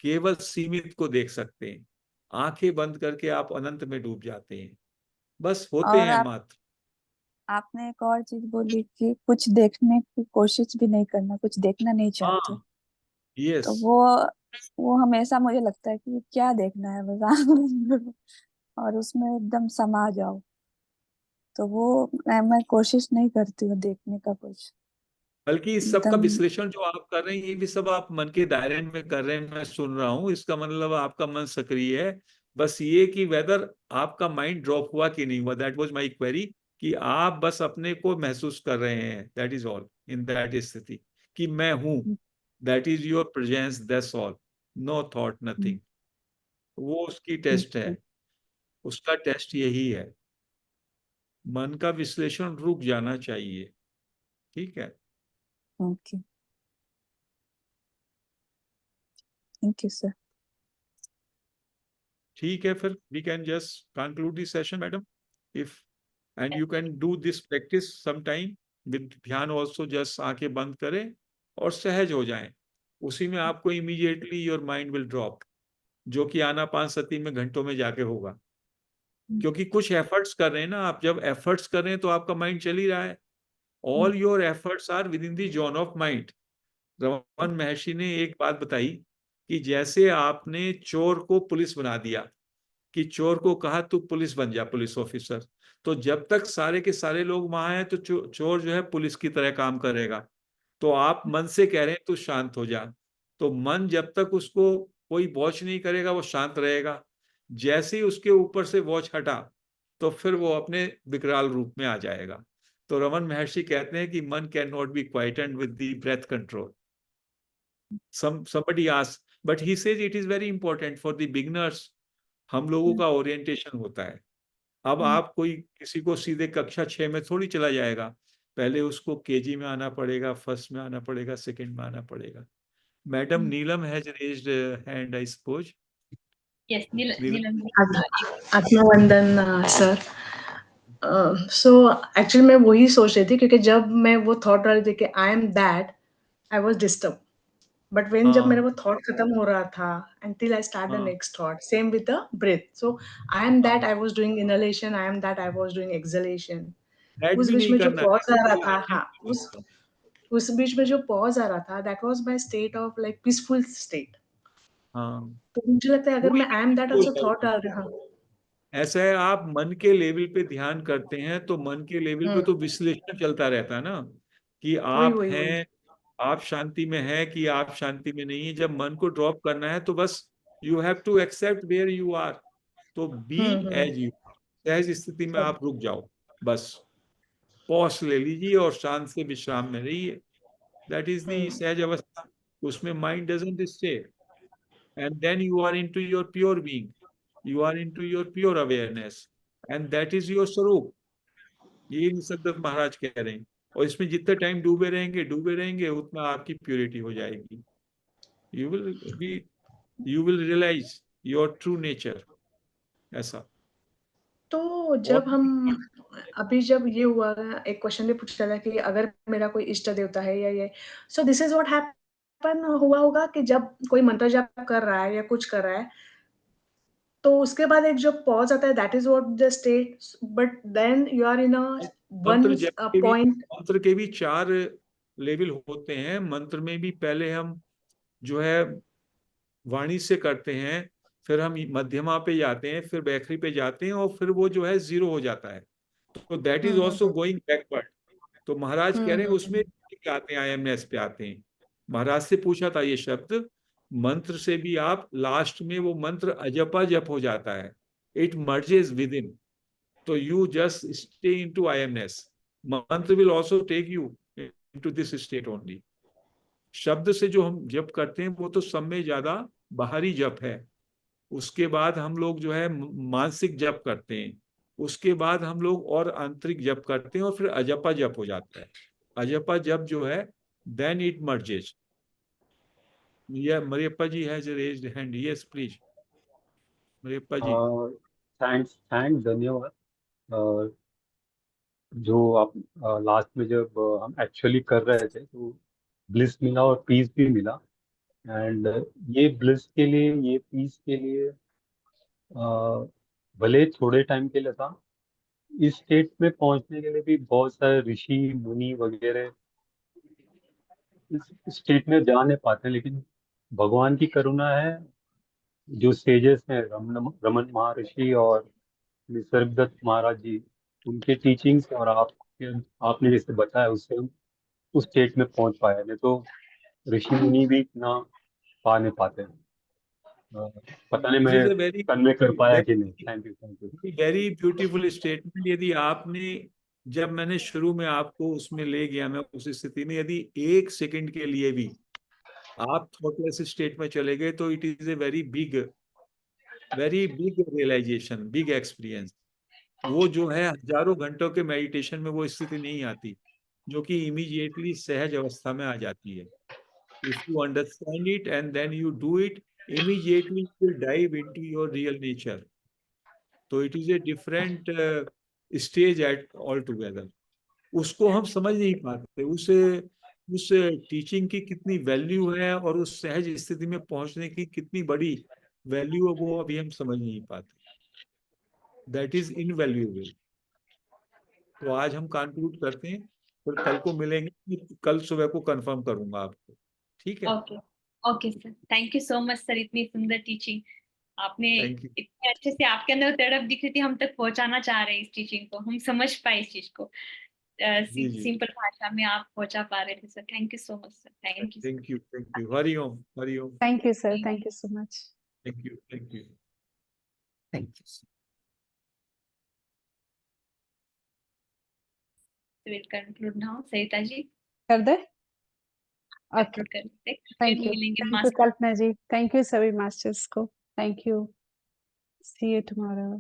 [SPEAKER 1] केवल सीमित को देख सकते हैं। आंखें बंद करके आप अनंत में डूब जाते हैं, बस होते
[SPEAKER 9] और
[SPEAKER 1] हैं मात्र।
[SPEAKER 9] आपने एक और चीज बोली कि कुछ देखने की कोशिश भी नहीं करना, कुछ देखना नहीं चाहते।
[SPEAKER 1] हाँ यस।
[SPEAKER 9] तो वो हमेशा मुझे लगता है कि क्या देखना है, बस आँख बंद करो और उसमें एकदम समा जाओ। तो वो मैं कोशिश नहीं करती हूँ देखने का कुछ,
[SPEAKER 1] बल्कि इस सब का
[SPEAKER 9] एकदम।
[SPEAKER 1] विश्लेषण जो आप कर रहे हैं, ये भी सब आप मन के दायरे में कर रहे हैं, मैं सुन रहा हूँ। इसका मतलब आपका मन सक्रिय है। बस ये कि वेदर आपका माइंड ड्रॉप हुआ कि नहीं हुआ, दैट वाज माय क्वेरी। कि आप बस अपने को महसूस कर रहे हैं, that is all in that स्थिति, कि मैं हूं। That is your presence, that's all. No thought, nothing. वो उसकी टेस्ट है, उसका टेस्ट यही है। मन का विश्लेषण रुक जाना चाहिए। ठीक है।
[SPEAKER 9] Okay, thank you sir.
[SPEAKER 1] ठीक है, फिर we can just conclude this session madam, if and you can do this practice some time with dhyan also. Just आंखें बंद करें और सहज हो जाएं। उसी में आपको immediately your mind will drop, जो कि आनापान सती में घंटों में जाके होगा। क्योंकि कुछ एफर्ट्स कर रहे हैं ना आप। जब एफर्ट्स कर रहे हैं तो आपका माइंड चल ही रहा है। All your efforts are within the zone of mind. Raman Maharshi ने एक बात बताई कि जैसे आपने चोर को पुलिस बना दिया, कि चोर को कहा तू पुलिस बन जा, पुलिस ऑफिसर, तो जब तक सारे के सारे लोग वहां हैं तो चोर जो है पुलिस की तरह काम करेगा। तो आप मन से कह रहे हैं तू शांत हो जा, तो मन जब तक उसको कोई वॉच नहीं करेगा वो शांत रहेगा। जैसे ही उसके ऊपर से वॉच हटा तो फिर वो अपने विकराल रूप में आ जाएगा। तो रमन महर्षि कहते हैं कि मन can not be quietened with the breath control. somebody asks, but he says it is very important for the beginners। हम लोगों का ओरिएंटेशन होता है। अब आप कोई किसी को सीधे कक्षा 6 में थोड़ी चला जाएगा, पहले उसको केजी में आना पड़ेगा, फर्स्ट में आना पड़ेगा, सेकंड में आना पड़ेगा। Madam Neelam has raised hand, I suppose.
[SPEAKER 3] Yes
[SPEAKER 1] Neelam.
[SPEAKER 3] Neelam
[SPEAKER 10] आत्मवंदन सर। सो एक्चुअली मैं वही सोच रही थी, क्योंकि जब मैं वो थॉट रही थी कि आई am that, I was disturb. But when जब मेरा
[SPEAKER 1] हाँ
[SPEAKER 10] वो थॉट खत्म हो रहा था, until I start the
[SPEAKER 1] हाँ
[SPEAKER 10] next thought, same with the breath. So I am that
[SPEAKER 1] हाँ,
[SPEAKER 10] I was doing inhalation, I am that I was doing exhalation.
[SPEAKER 1] That
[SPEAKER 10] उस
[SPEAKER 1] भी
[SPEAKER 10] बीच
[SPEAKER 1] नहीं
[SPEAKER 10] में जो
[SPEAKER 1] करना है,
[SPEAKER 10] पॉज आ रहा
[SPEAKER 1] केवल
[SPEAKER 10] था,
[SPEAKER 1] आंखें
[SPEAKER 10] हाँ,
[SPEAKER 1] बंद करो।
[SPEAKER 10] उस बीच में जो पॉज आ रहा था, that was my state of like peaceful state.
[SPEAKER 1] हाँ,
[SPEAKER 10] तो मुझे लगता है अगर
[SPEAKER 1] वही
[SPEAKER 10] मैं I am that
[SPEAKER 1] peaceful
[SPEAKER 10] also
[SPEAKER 1] है
[SPEAKER 10] थॉट
[SPEAKER 1] वो।
[SPEAKER 10] डाल रहा। हाँ।
[SPEAKER 1] ऐसा है, आप मन के लेवल पे ध्यान करते हैं तो मन के लेवल पे
[SPEAKER 10] हम्म।
[SPEAKER 1] तो विश्लेषण चलता रहता है ना, कि
[SPEAKER 10] वही
[SPEAKER 1] आप
[SPEAKER 10] वही वही।
[SPEAKER 1] हैं, आप शांति में हैं कि आप शांति में नहीं है। जब मन को ड्रॉप करना है तो बस you have to accept where you are. तो बी
[SPEAKER 10] हम्म।
[SPEAKER 1] एज यू, सहज स्थिति में
[SPEAKER 10] सब।
[SPEAKER 1] आप रुक जाओ, बस पॉज ले लीजिए और शांत से विश्राम में रहिए। That is the
[SPEAKER 10] hmm.
[SPEAKER 1] सहज अवस्था। उसमें mind doesn't stay, and then you are into your pure being, you are into your pure awareness, and that is your swaroop. ये निसर्गदत्त महाराज कह रहे हैं। और इसमें जितने टाइम डूबे रहेंगे उतना आपकी प्योरिटी हो जाएगी। You will be, you will realize your true nature. ऐसा।
[SPEAKER 10] तो
[SPEAKER 1] और
[SPEAKER 10] जब हम अभी जब ये हुआ, एक क्वेश्चन भी पूछा था कि अगर मेरा कोई इष्ट देवता है या ये, so this is what happen हुआ होगा कि जब कोई मंत्र जाप कर रहा है या कुछ कर रहा है, तो उसके बाद एक जो पॉज आता है, that is what the state, but then you are in a one
[SPEAKER 1] mantra जप के भी,
[SPEAKER 10] पॉइंट।
[SPEAKER 1] मंत्र के भी 4 लेवल होते हैं। मंत्र में भी पहले हम जो है वाणी से करते हैं, फिर हम मध्यमा पे जाते हैं, फिर बैखरी पे जाते हैं, और फिर वो जो है 0 हो जाता है। तो that is
[SPEAKER 10] hmm
[SPEAKER 1] also
[SPEAKER 10] hmm
[SPEAKER 1] going backward. तो महाराज कह रहे हैं
[SPEAKER 10] हम्म
[SPEAKER 1] उसमें आते हैं, IMS पे आते हैं। महाराज से पूछा था ये शब्द, मंत्र से भी आप लास्ट में वो मंत्र अजपा जप हो जाता है, इट मर्जेस विद इन, तो you just stay into I am ness, mantra will also take you into this state only. शब्द से जो हम जप करते हैं वो तो सब में ज्यादा बाहरी जप है, उसके बाद हम लोग जो है मानसिक जप करते हैं, उसके बाद हम लोग और आंतरिक जप करते हैं, और फिर अजपा जप हो जाता है। अजपा जप जो है then it merges. Yeah, Mariappa ji has raised hand. Yes, please. Mariappa ji.
[SPEAKER 7] Thanks धन्यवाद। अ, जो आप लास्ट में जब हम एक्चुअली कर रहे थे तो ब्लिस मिला और पीस भी मिला, एंड ये ब्लिस के लिए, ये पीस के लिए भले थोड़े टाइम के लिए था, इस स्टेट में पहुंचने के लिए भी बहुत सारे ऋषि मुनि वगैरह इस स्टेट में जा नहीं पाते, लेकिन भगवान की करुणा है, जो सेजेस हैं रमन रमन महर्षि और निसर्गदत्त महाराज जी, उनके टीचिंग्स और आपने जैसे बताया उससे हम उस स्टेट में पहुंच पाए, नहीं तो ऋषि मुनि भी इतना पा नहीं पाते हैं। पता नहीं
[SPEAKER 1] This is
[SPEAKER 7] मैं
[SPEAKER 1] a very,
[SPEAKER 7] कन्वे कर पाया कि नहीं।
[SPEAKER 1] very,
[SPEAKER 7] thank you.
[SPEAKER 1] very beautiful statement। यदि आपने, जब मैंने शुरू में आपको उसमें ले गया, मैं उस स्थिति में, यदि 1 सेकंड के लिए भी आप थॉटलेस स्टेट में चले गए, तो it is a very big realization, big experience. वो जो है हजारों घंटों के मेडिटेशन में वो स्थिति नहीं आती, जो कि इमीडिएटली सहज अवस्था में आ जाती है। If you understand it and then you do it, immediately you will dive into your real nature. तो it is a different stage at altogether. उसको हम समझ नहीं पाते, उस टीचिंग की कितनी वैल्यू है और उस सहज स्थिति में पहुंचने की कितनी बड़ी वैल्यू है, वो अभी हम समझ नहीं पाते। That is invaluable. तो आज हम कंक्लूड करते हैं, फिर कल को मिलेंगे, कल सुबह को कंफर्म करूंगा आपको, ठीक है?
[SPEAKER 3] Okay okay sir, thank you so much sir, इतनी सुंदर टीचिंग आपने
[SPEAKER 1] थैंक यू।
[SPEAKER 3] इतने अच्छे से, आपके अंदर तड़प दिख रही थी, हम तक पहुंचाना चाह रहे हैं इस टीचिंग को, हम समझ पाए इस चीज को,
[SPEAKER 1] जी जी,
[SPEAKER 3] सिंपल भाषा में आप पहुंचा पा रहे थे sir. Thank you so much sir, thank you sir.
[SPEAKER 1] Thank you. हरिओम हरिओम।
[SPEAKER 4] Thank you sir, thank you so much.
[SPEAKER 1] Thank you thank you.
[SPEAKER 2] Thank you.
[SPEAKER 3] Will conclude now, Sarita ji
[SPEAKER 4] कर दे। ओके,
[SPEAKER 3] कंक्लूड करते हैं, फिर
[SPEAKER 4] थैंक यू,
[SPEAKER 3] मिलेंगे
[SPEAKER 4] thank you
[SPEAKER 3] master.
[SPEAKER 4] Kalpana ji, thank you सभी masters को, thank you, see you tomorrow.